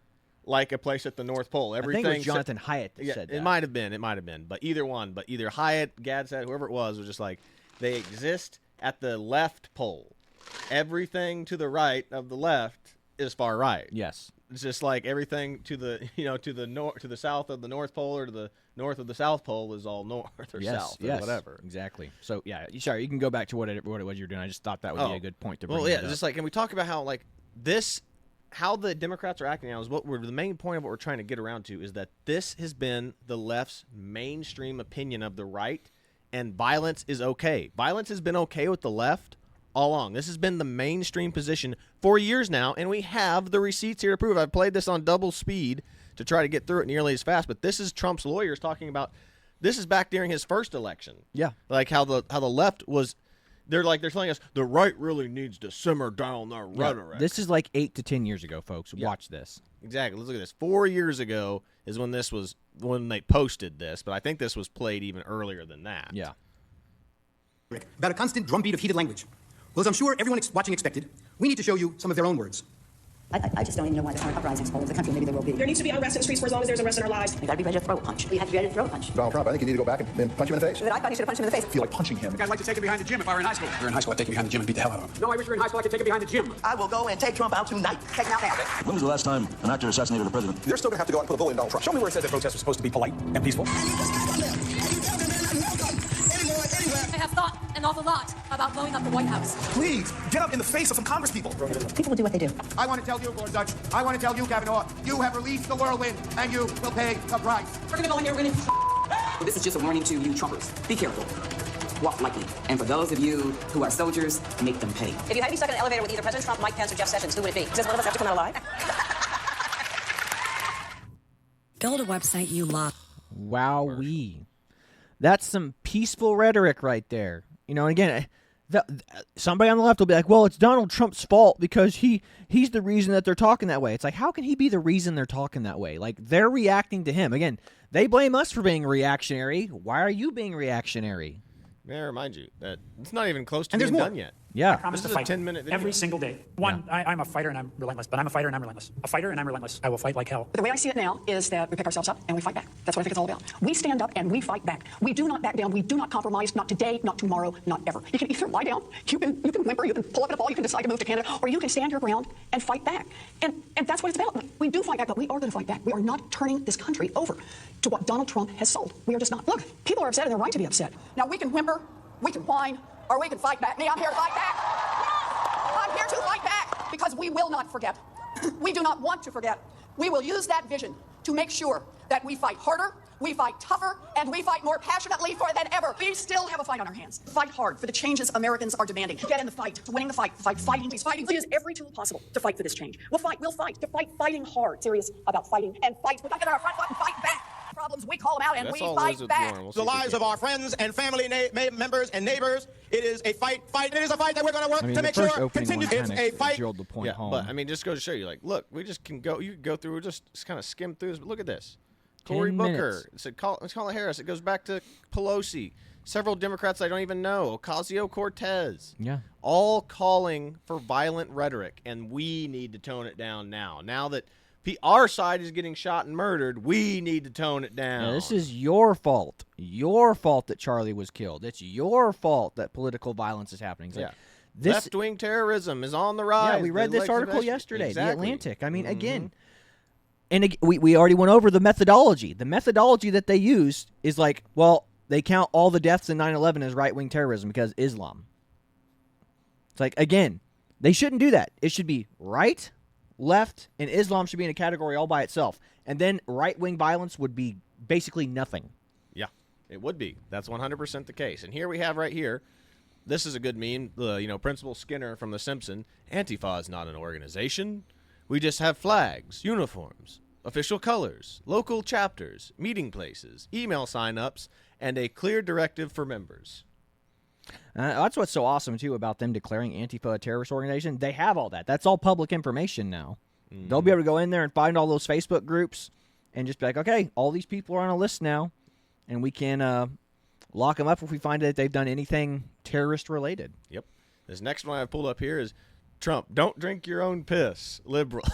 like a place at the North Pole. Everything. I think it was Jonathan Haidt that said that. It might have been. But either one. But either Haidt, Gad said, whoever it was just like, they exist at the left pole. Everything to the right of the left is far right. Yes. It's just like everything to the to the south of the North Pole or to the north of the South Pole is all north or south or whatever. Exactly. So yeah, sorry, you can go back to what it was you're doing. I just thought that would be a good point to bring. Well, yeah, up. just like, and we talk about how like this, how the Democrats are acting now is what we're the main point of what we're trying to get around to is that this has been the left's mainstream opinion of the right, and violence is okay. Violence has been okay with the left all along. This has been the mainstream position for years now, and we have the receipts here to prove. I've played this on double speed to try to get through it nearly as fast, but this is Trump's lawyers talking about. This is back during his first election. Yeah, like how the left was. They're telling us the right really needs to simmer down their rhetoric. This is like 8 to 10 years ago, folks. Watch this. Exactly. Let's look at this. 4 years ago is when they posted this, but I think this was played even earlier than that. Yeah. About a constant drumbeat of heated language. Well, as I'm sure everyone watching expected, we need to show you some of their own words. I just don't even know why there aren't uprisings all over the country. Maybe there will be. There needs to be unrest in the streets for as long as there's unrest in our lives. We gotta be ready to throw a punch. We have to be ready to throw a punch. Donald Trump, I think you need to go back and punch him in the face. Then I thought you should have punched him in the face. I feel like punching him. I'd like to take him behind the gym if I were in high school. If you're in high school, I'd take him behind the gym and beat the hell out of him. No, I wish we were in high school. I could take him behind the gym. I will go and take Trump out tonight. Take him out now. When was the last time an actor assassinated a president? They're still going to have to go out and put a bullet in Donald Trump. Show me where it says that protests are supposed to be polite and peaceful. I have thought an awful lot about blowing up the White House. Please, get up in the face of some Congress people. People will do what they do. I want to tell you, Gorsuch, I want to tell you, Kavanaugh, you have released the whirlwind, and you will pay the price. We're gonna go in here, we're gonna... This is just a warning to you Trumpers. Be careful. Walk lightly. And for those of you who are soldiers, make them pay. If you had to be stuck in an elevator with either President Trump, Mike Pence, or Jeff Sessions, who would it be? Does one of us have to come out alive? Build a website you love. Wowee. That's some peaceful rhetoric right there. You know, and again, somebody on the left will be like, well, it's Donald Trump's fault because he's the reason that they're talking that way. It's like, how can he be the reason they're talking that way? Like, they're reacting to him. Again, they blame us for being reactionary. Why are you being reactionary? May I remind you that it's not even close to And being there's more. done yet. Yeah. I promise This to is a fight 10-minute video. every single day. I'm a fighter and I'm relentless, but I'm a fighter and I'm relentless. A fighter and I'm relentless. I will fight like hell. The way I see it now is that we pick ourselves up and we fight back. That's what I think it's all about. We stand up and we fight back. We do not back down. We do not compromise. Not today, not tomorrow, not ever. You can either lie down, you can whimper, you can pull up at a ball, you can decide to move to Canada, or you can stand your ground and fight back. And that's what it's about. We do fight back, but we are going to fight back. We are not turning this country over to what Donald Trump has sold. We are just not. Look, people are upset and they're right to be upset. Now we can whimper, we can whine, or we can fight back. Me, I'm here to fight back. I'm here to fight back because we will not forget. We do not want to forget. We will use that vision to make sure that we fight harder, we fight tougher, and we fight more passionately for than ever. We still have a fight on our hands. Fight hard for the changes Americans are demanding. Get in the fight, winning the fight, fighting. We use every tool possible to fight for this change. We'll fight, to fight, fighting hard, serious about fighting, and fight. We got to get on our front foot and fight back. Problems, we call them out and That's we all fight Elizabeth back. Warren. We'll The lives of our friends and family members and neighbors. It is a fight. It is a fight that we're going to work to make sure continues. It's a fight. Drilled the point home. But I mean, just go to show you, like, look, we just can go. You can go through, just kind of skim through this. But look at this. Cory 10 Booker. minutes. It said Kamala Harris. It goes back to Pelosi. Several Democrats I don't even know. Ocasio-Cortez. Yeah. All calling for violent rhetoric, and we need to tone it down now. Now that our side is getting shot and murdered, we need to tone it down. Yeah, this is your fault. Your fault that Charlie was killed. It's your fault that political violence is happening. It's like, left-wing terrorism is on the rise. Yeah, we read this article yesterday, exactly. The Atlantic. I mean, again, and we already went over the methodology. The methodology that they use is like, well, they count all the deaths in 9/11 as right-wing terrorism because Islam. It's like, again, they shouldn't do that. It should be right, left, and Islam should be in a category all by itself. And then right-wing violence would be basically nothing. Yeah, it would be. That's 100% the case. And here we have right here, this is a good meme, Principal Skinner from The Simpsons. Antifa is not an organization. We just have flags, uniforms, official colors, local chapters, meeting places, email sign-ups, and a clear directive for members. That's what's so awesome, too, about them declaring Antifa a terrorist organization. They have all that. That's all public information now. They'll be able to go in there and find all those Facebook groups and just be like, okay, all these people are on a list now, and we can lock them up if we find that they've done anything terrorist-related. Yep. This next one I've pulled up here is Trump, don't drink your own piss, liberal.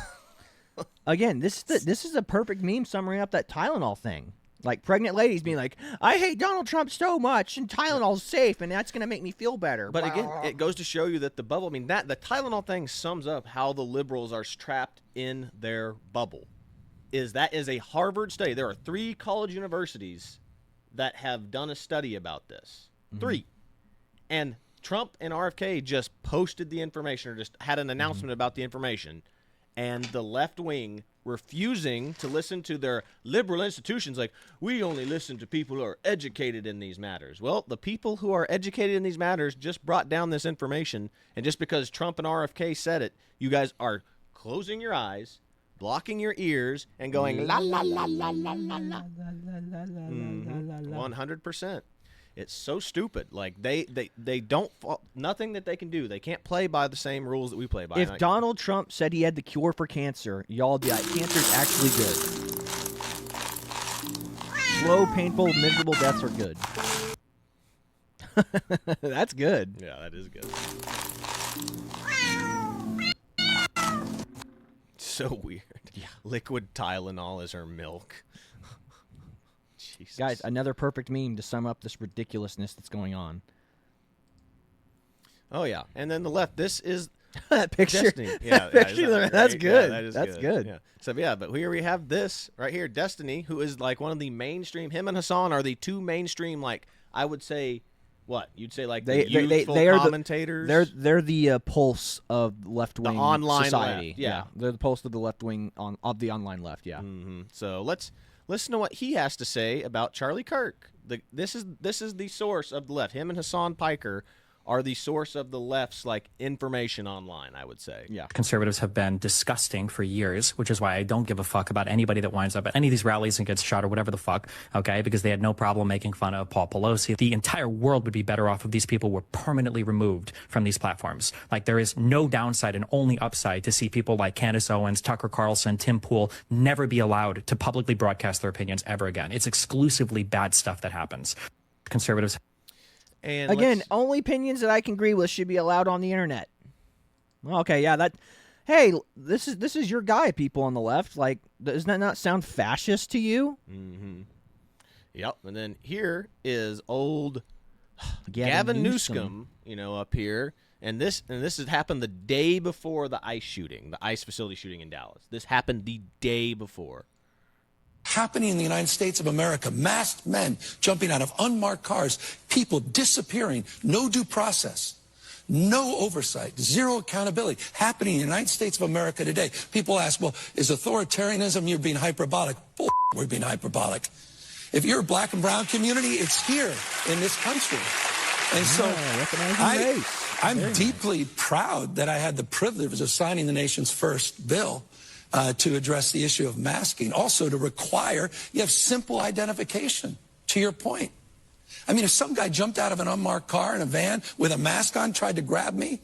Again, this is a perfect meme summarizing up that Tylenol thing. Like pregnant ladies being like, I hate Donald Trump so much, and Tylenol's safe, and that's going to make me feel better. But again, it goes to show you that the bubble, I mean, the Tylenol thing sums up how the liberals are trapped in their bubble. That is a Harvard study. There are 3 college universities that have done a study about this. 3. And Trump and RFK just posted the information or just had an announcement about the information, and the left wing refusing to listen to their liberal institutions like, we only listen to people who are educated in these matters. Well, the people who are educated in these matters just brought down this information, and just because Trump and RFK said it, you guys are closing your eyes, blocking your ears, and going la la la la la la la. 100%. It's so stupid. Like they don't nothing that they can do. They can't play by the same rules that we play by. If Donald Trump said he had the cure for cancer, y'all would be like, cancer's actually good. Slow, painful, miserable deaths are good. That's good. Yeah, that is good. So weird. Yeah. Liquid Tylenol is her milk. Jesus. Guys, another perfect meme to sum up this ridiculousness that's going on. Oh, yeah. And then the left, this is that picture. Destiny. Yeah, that's good. Yeah, that is that's good. Yeah. So, yeah, but here we have this right here, Destiny, who is like one of the mainstream, him and Hassan are the 2 mainstream, like, I would say, what? You'd say like the youthful commentators? They're the pulse of left-wing online society. Left, yeah. They're the pulse of the left-wing of the online left, yeah. Mm-hmm. So let's listen to what he has to say about Charlie Kirk. This is the source of the left. Him and Hassan Piker are the source of the left's like information online, I would say. Yeah. Conservatives have been disgusting for years, which is why I don't give a fuck about anybody that winds up at any of these rallies and gets shot or whatever the fuck, okay? Because they had no problem making fun of Paul Pelosi. The entire world would be better off if these people were permanently removed from these platforms. Like, there is no downside and only upside to see people like Candace Owens, Tucker Carlson, Tim Pool never be allowed to publicly broadcast their opinions ever again. It's exclusively bad stuff that happens. Conservatives. And again, only opinions that I can agree with should be allowed on the internet. Okay, yeah, that. Hey, this is your guy, people on the left. Like, does that not sound fascist to you? Mm-hmm. Yep. And then here is old Gavin Newsom, up here, and this has happened the day before the ICE facility shooting in Dallas. This happened the day before. Happening in the United States of America, masked men jumping out of unmarked cars, people disappearing, no due process, no oversight, zero accountability, happening in the United States of America today. People ask, well, is authoritarianism, you're being hyperbolic? Bull, we're being hyperbolic. If you're a black and brown community, it's here in this country. And so I'm deeply proud that I had the privilege of signing the nation's first bill to address the issue of masking, also to require you have simple identification, to your point. I mean, if some guy jumped out of an unmarked car in a van with a mask on, tried to grab me,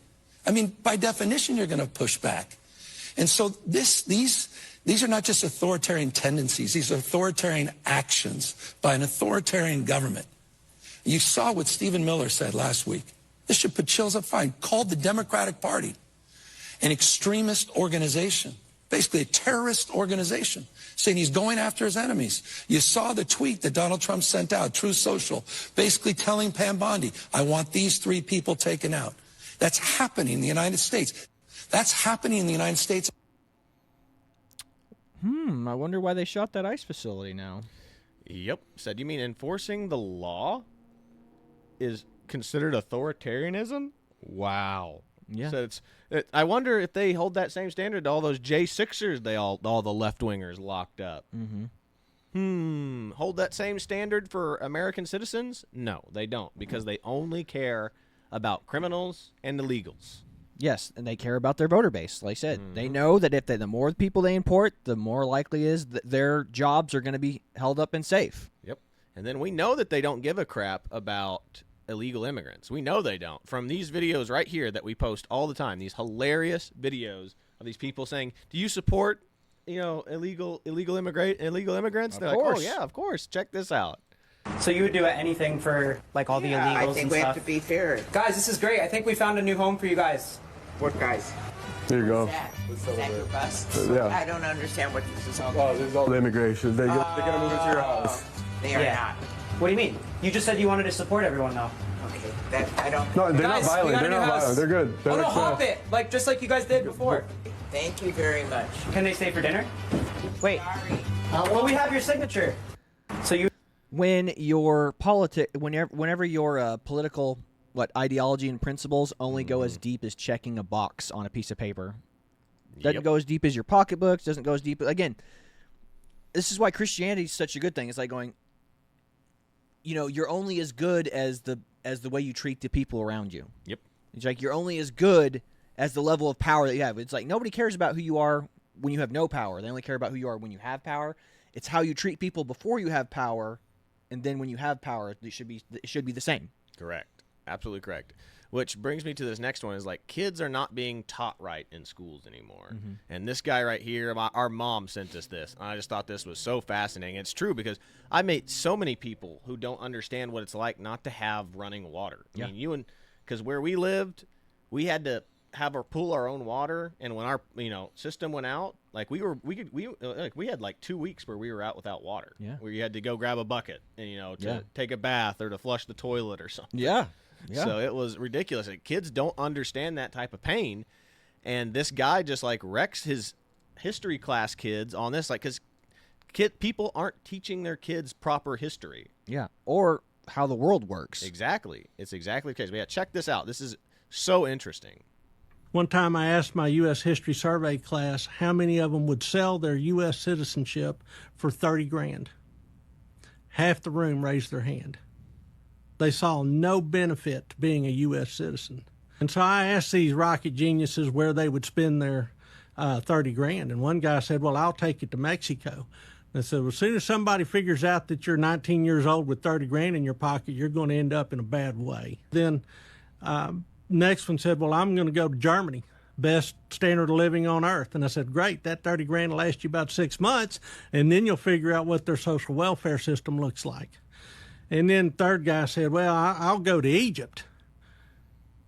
I mean, by definition, you're going to push back. And so these are not just authoritarian tendencies. These are authoritarian actions by an authoritarian government. You saw what Stephen Miller said last week. This should put chills up fine. Called the Democratic Party an extremist organization. Basically a terrorist organization, saying he's going after his enemies. You saw the tweet that Donald Trump sent out, Truth Social, basically telling Pam Bondi, I want these 3 people taken out. That's happening in the United States. That's happening in the United States. I wonder why they shot that ICE facility now. Yep. Said, you mean enforcing the law is considered authoritarianism? Wow. Yeah. So I wonder if they hold that same standard to all those J6ers all the left-wingers locked up. Mm-hmm. Hold that same standard for American citizens? No, they don't, because they only care about criminals and illegals. Yes, and they care about their voter base. Like I said, they know that if the more people they import, the more likely is that their jobs are going to be held up and safe. Yep. And then we know that they don't give a crap about illegal immigrants. We know they don't. From these videos right here that we post all the time, these hilarious videos of these people saying, do you support illegal immigrants. They're like, course. oh yeah, of course. Check this out. So you would do anything for like all the illegals I think and we stuff? have to be fair. Guys, this is great. I think we found a new home for you guys. What guys? There you go. Is that your bus? Yeah. I don't understand what this is all Oh, about. this is all the immigration. They're gonna move into your house. They are not. What do you mean? You just said you wanted to support everyone, though. Okay, that I don't. No, they're Guys, not we violent. got a They're new not house. violent. They're good. They're Oh no, like, hop it! Like just like you guys did before. Thank you very much. Can they stay for dinner? Wait. Well, we have your signature. So you. Whenever your political ideology and principles only go as deep as checking a box on a piece of paper, doesn't go as deep as your pocketbooks, doesn't go as deep. Again, this is why Christianity is such a good thing. It's like going, you're only as good as the way you treat the people around you. Yep. It's like you're only as good as the level of power that you have. It's like nobody cares about who you are when you have no power. They only care about who you are when you have power. It's how you treat people before you have power. And then when you have power, it should be the same. Correct. Absolutely correct. Which brings me to this next one is like kids are not being taught right in schools anymore. Mm-hmm. And this guy right here, our mom sent us this. And I just thought this was so fascinating. It's true because I met so many people who don't understand what it's like not to have running water. I mean, because where we lived, we had to pull our own water, and when our system went out, like we had like 2 weeks where we were out without water. Yeah. Where you had to go grab a bucket and to take a bath or to flush the toilet or something. Yeah. So it was ridiculous. Like, kids don't understand that type of pain, and this guy just like wrecks his history class kids on this, like because people aren't teaching their kids proper history. Yeah. Or how the world works. Exactly. It's exactly the case. But yeah, check this out. This is so interesting. One time I asked my U.S. History Survey class how many of them would sell their U.S. citizenship for $30,000. Half the room raised their hand. They saw no benefit to being a U.S. citizen. And so I asked these rocket geniuses where they would spend their $30,000. And one guy said, well, I'll take it to Mexico. And I said, well, as soon as somebody figures out that you're 19 years old with $30,000 in your pocket, you're going to end up in a bad way. Then next one said, well, I'm going to go to Germany, best standard of living on earth. And I said, great, that $30,000 will last you about 6 months, and then you'll figure out what their social welfare system looks like. And then third guy said, well, I'll go to Egypt.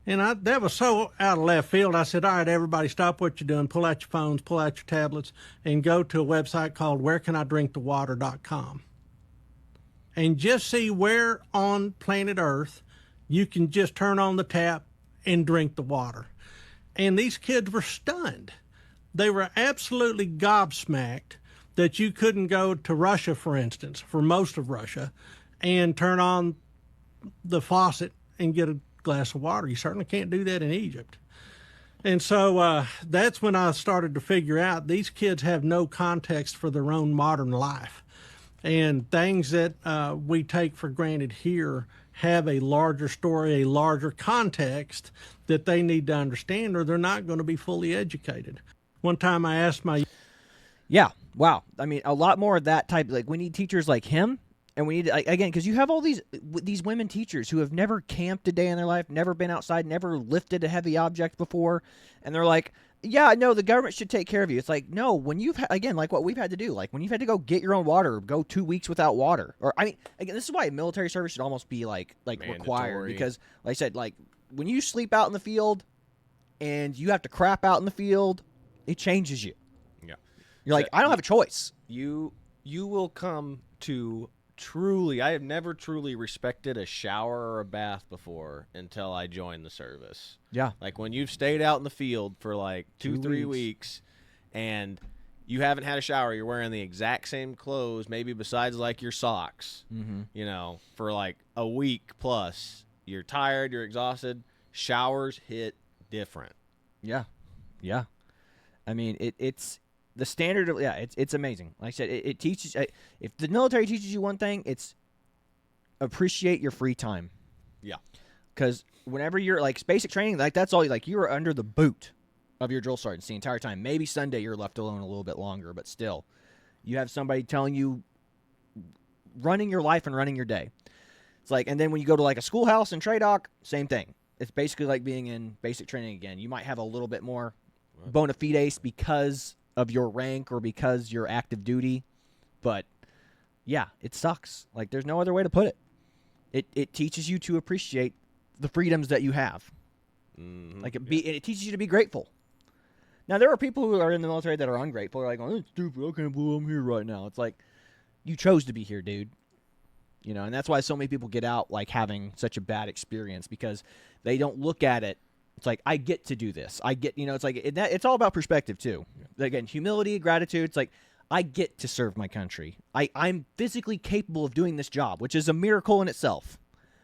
And that was so out of left field. I said, all right, everybody, stop what you're doing, pull out your phones, pull out your tablets, and go to a website called wherecanidrinkthewater.com. And just see where on planet Earth you can just turn on the tap and drink the water. And these kids were stunned. They were absolutely gobsmacked that you couldn't go to Russia, for instance, for most of Russia, and turn on the faucet and get a glass of water. You certainly can't do that in Egypt. And so that's when I started to figure out these kids have no context for their own modern life. And things that we take for granted here have a larger story, a larger context that they need to understand, or they're not going to be fully educated. One time I asked my... Yeah, wow. I mean, a lot more of that type. Like, we need teachers like him, and we need, again, because you have all these women teachers who have never camped a day in their life, never been outside, never lifted a heavy object before, and they're like, yeah, no, the government should take care of you. It's like, no, when you've, again, like what we've had to do, like when you've had to go get your own water, go 2 weeks without water. Or, I mean, again, this is why military service should almost be like required. Because, like I said, like when you sleep out in the field and you have to crap out in the field, it changes you. Yeah. You're like, I don't have a choice. You will come to truly, I have never truly respected a shower or a bath before until I joined the service. Yeah. Like when you've stayed out in the field for like 2-3 weeks and you haven't had a shower, you're wearing the exact same clothes, maybe besides like your socks, for like a week plus. You're tired, you're exhausted. Showers hit different. Yeah. Yeah. I mean, it's the standard of, it's amazing. Like I said, it teaches, if the military teaches you one thing, it's appreciate your free time. Yeah. Because whenever you're, like, basic training, like, that's all, like, you are under the boot of your drill sergeants the entire time. Maybe Sunday you're left alone a little bit longer, but still. You have somebody telling you, running your life and running your day. It's like, and then when you go to, like, a schoolhouse in TRADOC, same thing. It's basically like being in basic training again. You might have a little bit more bona fides because of your rank or because you're active duty. But yeah, it sucks. Like, there's no other way to put it. It teaches you to appreciate the freedoms that you have. Like, it teaches you to be grateful. Now, there are people who are in the military that are ungrateful. They're like, oh, it's stupid. I can't believe I'm here right now. It's like, you chose to be here, dude. You know, and that's why so many people get out, like, having such a bad experience, because they don't look at it. It's like, I get to do this. I get, you know, it's like, it's all about perspective, too. Again, humility, gratitude. It's like, I get to serve my country. I'm physically capable of doing this job, which is a miracle in itself.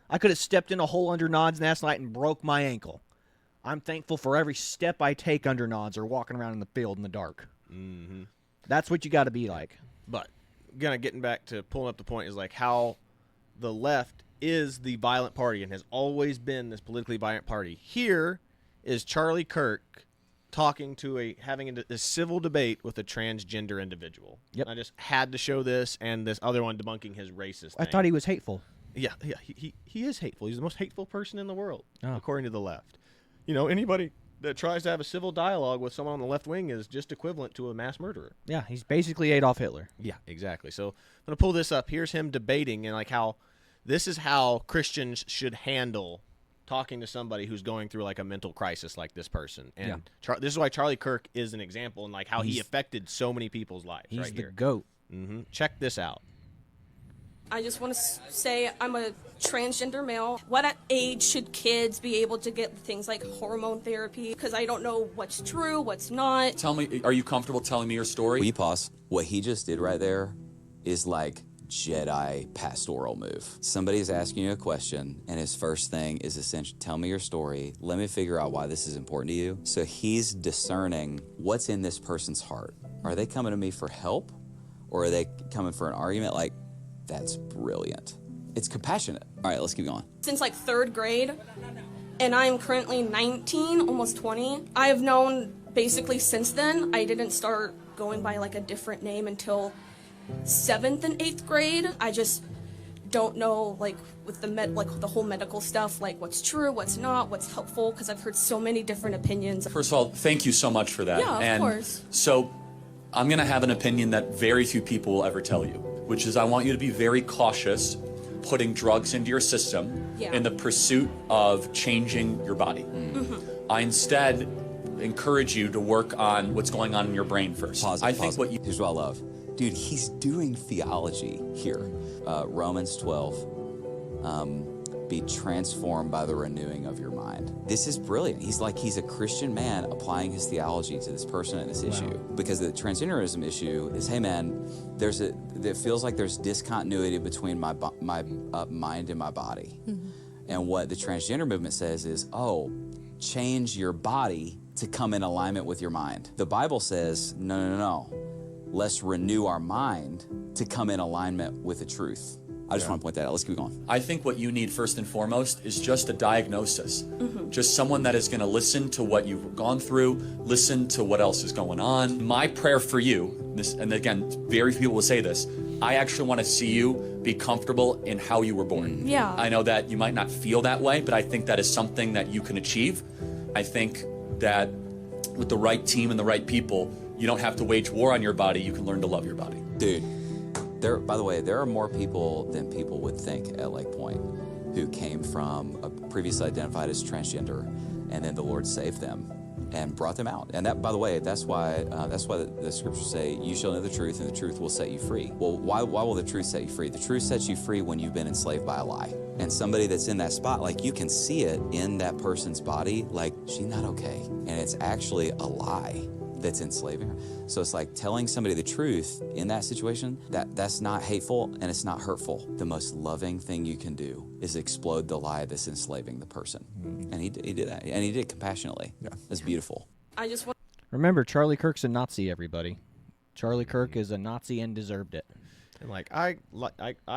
I could have stepped in a hole under nods last night and broke my ankle. I'm thankful for every step I take under nods or walking around in the field in the dark. That's what you got to be like. But kind of getting back to pulling up the point is like how the left is the violent party and has always been this politically violent party. Here is Charlie Kirk having a civil debate with a transgender individual. Yep. I just had to show this, and this other one debunking his racist I thing. thought he was hateful. Yeah, he is hateful. He's the most hateful person in the world, Oh. according to the left. You know, anybody that tries to have a civil dialogue with someone on the left wing is just equivalent to a mass murderer. Yeah, he's basically Adolf Hitler. Yeah, exactly. So I'm going to pull this up. Here's him debating, and like how this is how Christians should handle talking to somebody who's going through like a mental crisis like this person. And this is why Charlie Kirk is an example, and like how he affected so many people's lives. He's right the here. GOAT. Check this out. I just want to say I'm a transgender male. What age should kids be able to get things like hormone therapy? Because I don't know what's true, what's not. Tell me, are you comfortable telling me your story? Will you pause? What he just did right there is like Jedi pastoral move. Somebody's asking you a question, and his first thing is essentially, tell me your story. Let me figure out why this is important to you. So he's discerning what's in this person's heart. Are they coming to me for help, or are they coming for an argument? Like, that's brilliant. It's compassionate. All right, let's keep going. Since like 3rd grade, and I'm currently 19, almost 20. I have known basically since then. I didn't start going by like a different name until 7th and 8th grade. I just don't know, like, with the whole medical stuff, like what's true, what's not, what's helpful, because I've heard so many different opinions. First of all, thank you so much for that. Yeah, of course. So I'm going to have an opinion that very few people will ever tell you, which is I want you to be very cautious putting drugs into your system in the pursuit of changing your body. I instead encourage you to work on what's going on in your brain first. Here's what I love. Dude, he's doing theology here. Romans 12, be transformed by the renewing of your mind. This is brilliant. He's a Christian man applying his theology to this person and this issue. Because the transgenderism issue is, hey man, it feels like there's discontinuity between my mind and my body. And what the transgender movement says is, change your body to come in alignment with your mind. The Bible says, no. Let's renew our mind to come in alignment with the truth. I just want to point that out. Let's keep going. I think what you need first and foremost is just a diagnosis. Just someone that is going to listen to what you've gone through, listen to what else is going on. My prayer for you, and again, very few people will say this, I actually want to see you be comfortable in how you were born. Yeah. I know that you might not feel that way, but I think that is something that you can achieve. I think that with the right team and the right people, you don't have to wage war on your body. You can learn to love your body. Dude, by the way, there are more people than people would think at Lake Point who came from previously identified as transgender, and then the Lord saved them and brought them out. And that, by the way, that's why the scriptures say, you shall know the truth, and the truth will set you free. Well, why will the truth set you free? The truth sets you free when you've been enslaved by a lie. And somebody that's in that spot, like, you can see it in that person's body, like, she's not okay. And it's actually a lie that's enslaving her. So it's like telling somebody the truth in that situation, that's not hateful and it's not hurtful. The most loving thing you can do is explode the lie that's enslaving the person. And he did that. And he did it compassionately. Yeah. That's beautiful. I just want. Remember, Charlie Kirk's a Nazi, everybody. Charlie Kirk is a Nazi and deserved it. And like I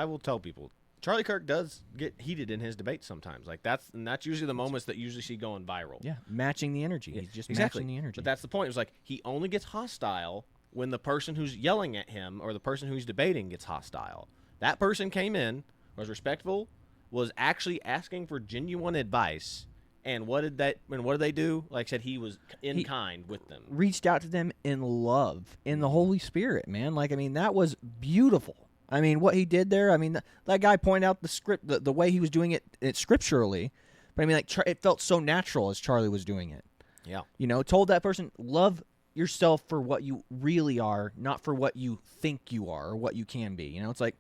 will tell people, Charlie Kirk does get heated in his debates sometimes. Like that's usually the moments that usually see going viral. Yeah, matching the energy. He's just matching the energy. But that's the point. It was like he only gets hostile when the person who's yelling at him or the person who's debating gets hostile. That person came in, was respectful, was actually asking for genuine advice, And what did they do? Like I said, he was in kind with them. Reached out to them in love, in the Holy Spirit, man. Like, I mean, that was beautiful. I mean, what he did there, I mean, that guy pointed out the script, the way he was doing it scripturally. But I mean, like, it felt so natural as Charlie was doing it. Yeah. You know, told that person, love yourself for what you really are, not for what you think you are or what you can be. You know, it's like,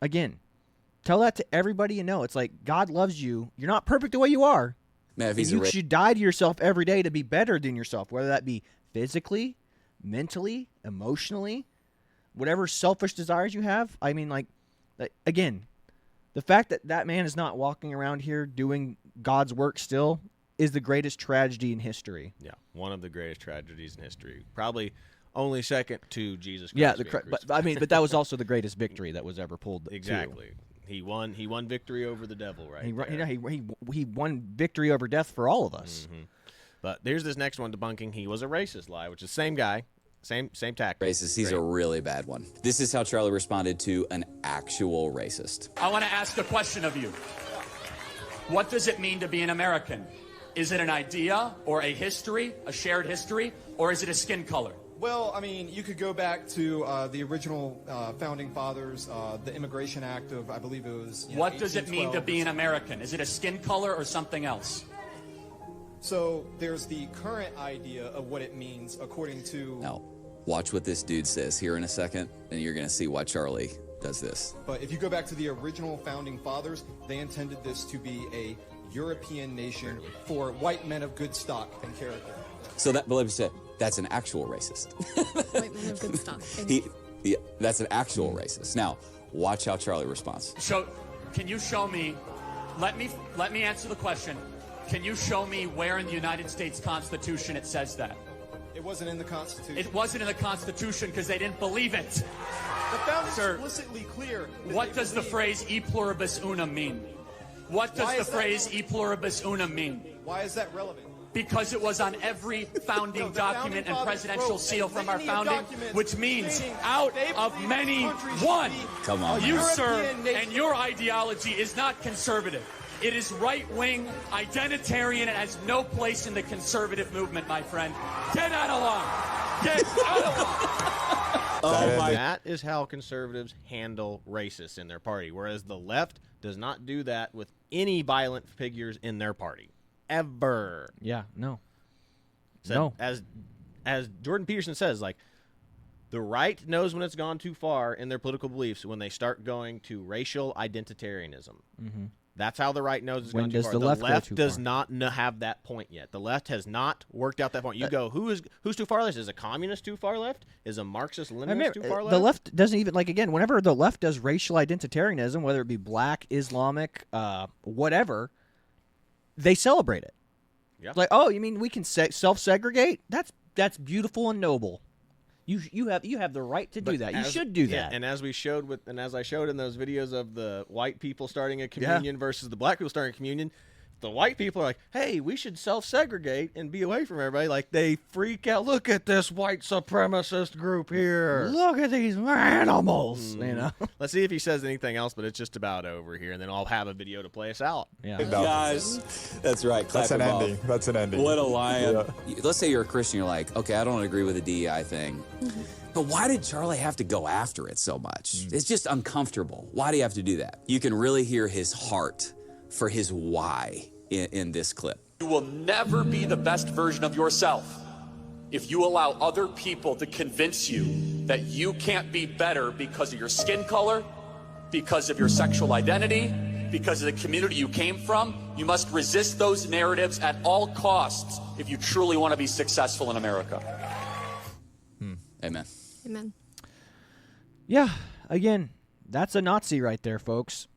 again, tell that to everybody you know. It's like, God loves you. You're not perfect the way you are. Man, if and you should die to yourself every day to be better than yourself, whether that be physically, mentally, emotionally, whatever selfish desires you have. I mean, like, again, the fact that that man is not walking around here doing God's work still is the greatest tragedy in history. Yeah, one of the greatest tragedies in history. Probably only second to Jesus Christ. Yeah, but that was also the greatest victory that was ever pulled. Exactly. Too. He won victory over the devil, right? He won victory over death for all of us. Mm-hmm. But there's this next one debunking he was a racist lie, which is the same guy, same tactic. Racist. He's a really bad one. This is how Charlie responded to an actual racist. I want to ask a question of you. What does it mean to be an American? Is it an idea or a history, a shared history, or is it a skin color? Well, I mean, you could go back to the original founding fathers, the Immigration Act of, I believe it was. What does it mean to be an American? Is it a skin color or something else? So there's the current idea of what it means according to. Now, watch what this dude says here in a second, and you're going to see why Charlie does this. But if you go back to the original founding fathers, they intended this to be a European nation for white men of good stock and character. So that, but let me say, that's an actual racist. White men of good stock. That's an actual racist. Now, watch how Charlie responds. So, can you show me? Let me answer the question. Can you show me where in the United States Constitution it says that? It wasn't in the Constitution. It wasn't in the Constitution because they didn't believe it. The founders explicitly clear. What does the phrase "e pluribus unum" mean? What does the phrase "e pluribus unum" mean? Why is that relevant? Because it was on every founding document and presidential seal from our founding, which means out of many, one. Come on. You, sir, and your ideology is not conservative. It is right-wing, identitarian, and has no place in the conservative movement, my friend. Get out of line. Get out of line. That is how conservatives handle racists in their party, whereas the left does not do that with any violent figures in their party. Ever. Yeah, no. So No. As Jordan Peterson says, like, the right knows when it's gone too far in their political beliefs when they start going to racial identitarianism. Mm-hmm. That's how the right knows it's When gone too does far. the left go too does far? not have that point yet. The left has not worked out that point. You go, who's too far left? Is a communist too far left? Is a Marxist-Leninist too far left? The left doesn't even, like, again, whenever the left does racial identitarianism, whether it be black, Islamic, whatever, they celebrate it. Yeah. Like, oh, you mean we can self-segregate? That's beautiful and noble. You have the right to do that. You should do that. And as I showed in those videos of the white people starting a communion versus the black people starting a communion, the white people are like, hey, we should self-segregate and be away from everybody. Like, they freak out. Look at this white supremacist group here. Look at these animals. You know. Let's see if he says anything else, but it's just about over here, and then I'll have a video to play us out. Yeah. Guys, that's right. That's an ending. That's an ending. What a lion. Yeah. Let's say you're a Christian. You're like, okay, I don't agree with the DEI thing. But why did Charlie have to go after it so much? It's just uncomfortable. Why do you have to do that? You can really hear his heart for his why in this clip. You will never be the best version of yourself if you allow other people to convince you that you can't be better because of your skin color, because of your sexual identity, because of the community you came from. You must resist those narratives at all costs if you truly want to be successful in America. Amen. Amen. Yeah, again, that's a Nazi right there, folks.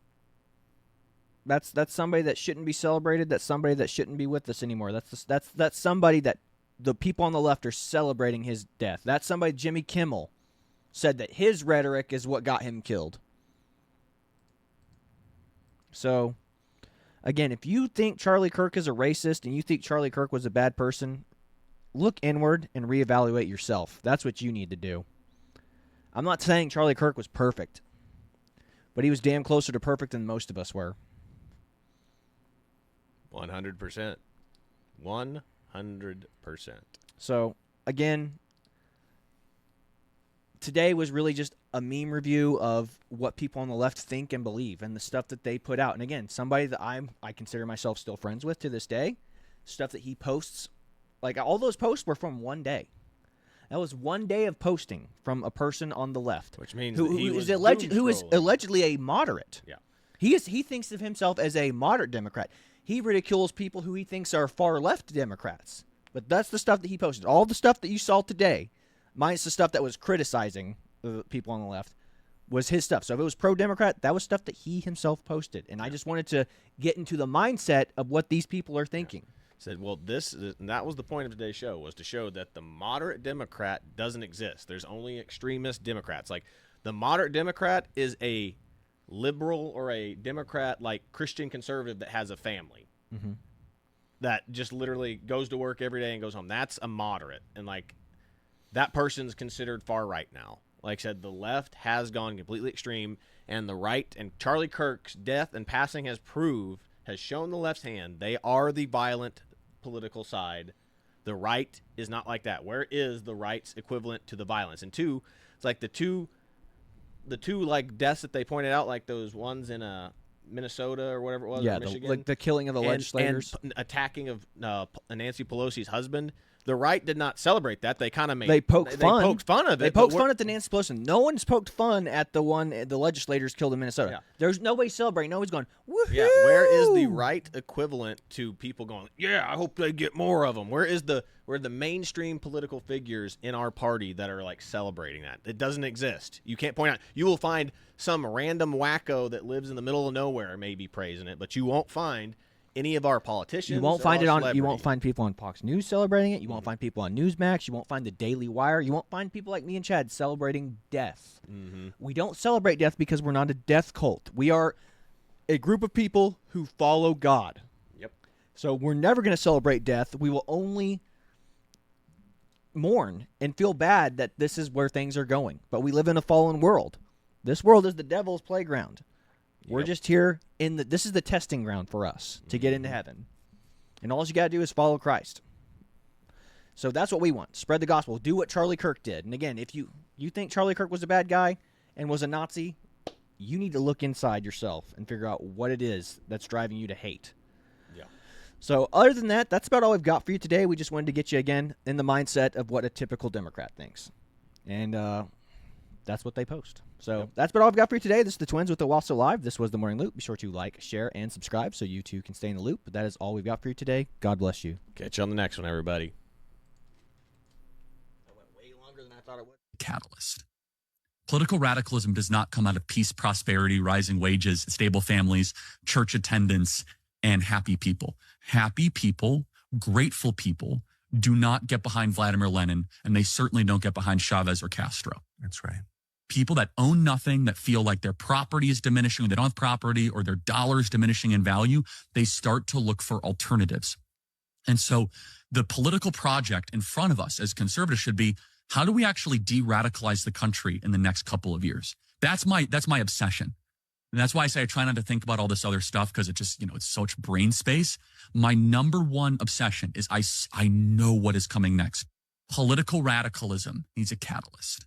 That's somebody that shouldn't be celebrated. That's somebody that shouldn't be with us anymore. That's somebody that the people on the left are celebrating his death. That's somebody Jimmy Kimmel said that his rhetoric is what got him killed. So, again, if you think Charlie Kirk is a racist and you think Charlie Kirk was a bad person, look inward and reevaluate yourself. That's what you need to do. I'm not saying Charlie Kirk was perfect, but he was damn closer to perfect than most of us were. 100%. 100%. So, again, today was really just a meme review of what people on the left think and believe and the stuff that they put out. And again, somebody that I consider myself still friends with to this day, stuff that he posts, like all those posts were from one day. That was one day of posting from a person on the left, which means who is allegedly a moderate. Yeah, he thinks of himself as a moderate Democrat. He ridicules people who he thinks are far left Democrats. But that's the stuff that he posted. All the stuff that you saw today, minus the stuff that was criticizing the people on the left, was his stuff. So if it was pro-Democrat, that was stuff that he himself posted. And I just wanted to get into the mindset of what these people are thinking. Said, well, and that was the point of today's show, was to show that the moderate Democrat doesn't exist. There's only extremist Democrats. Like, the moderate Democrat is a liberal or a Democrat, like Christian conservative that has a family. Mm-hmm. That just literally goes to work every day and goes home. That's a moderate. And, like, that person's considered far right now. Like I said, the left has gone completely extreme, and the right, and Charlie Kirk's death and passing has shown the left's hand. They are the violent political side. The right is not like that. Where is the right's equivalent to the violence? And two, it's like the two like deaths that they pointed out, like those ones in Minnesota or whatever it was, or Michigan, the killing of the legislators, and attacking of Nancy Pelosi's husband. The right did not celebrate that. They kind of made they poked fun of it. They poked fun at the Nancy Pelosi. No one's poked fun at the legislators killed in Minnesota. Yeah. There's nobody celebrating. Nobody's going, woohoo! Yeah, where is the right equivalent to people going, yeah, I hope they get more of them? Where are the mainstream political figures in our party that are like celebrating that? It doesn't exist. You can't point out. You will find some random wacko that lives in the middle of nowhere maybe praising it, but you won't find any of our politicians. You won't find it on. You won't find people on Fox News celebrating it. You won't find people on Newsmax. You won't find the Daily Wire. You won't find people like me and Chad celebrating death. Mm-hmm. We don't celebrate death because we're not a death cult. We are a group of people who follow God. Yep. So we're never going to celebrate death. We will only mourn and feel bad that this is where things are going. But we live in a fallen world. This world is the devil's playground. We're just here this is the testing ground for us to get into heaven. And all you got to do is follow Christ. So that's what we want. Spread the gospel. Do what Charlie Kirk did. And again, if you think Charlie Kirk was a bad guy and was a Nazi, you need to look inside yourself and figure out what it is that's driving you to hate. Yeah. So other than that, that's about all we've got for you today. We just wanted to get you again in the mindset of what a typical Democrat thinks. And that's what they post. So that's about all I've got for you today. This is the Twins with Owasso Live. This was the Morning Loop. Be sure to like, share, and subscribe so you too can stay in the loop. But that is all we've got for you today. God bless you. Catch you on the next one, everybody. That went way longer than I thought it would. Catalyst. Political radicalism does not come out of peace, prosperity, rising wages, stable families, church attendance, and happy people. Happy people, grateful people do not get behind Vladimir Lenin, and they certainly don't get behind Chavez or Castro. That's right. People that own nothing, that feel like their property is diminishing, or they don't have property, or their dollar is diminishing in value, they start to look for alternatives. And so the political project in front of us as conservatives should be, how do we actually de-radicalize the country in the next couple of years? That's my obsession. And that's why I say I try not to think about all this other stuff, because it just, it's such brain space. My number one obsession is I know what is coming next. Political radicalism needs a catalyst.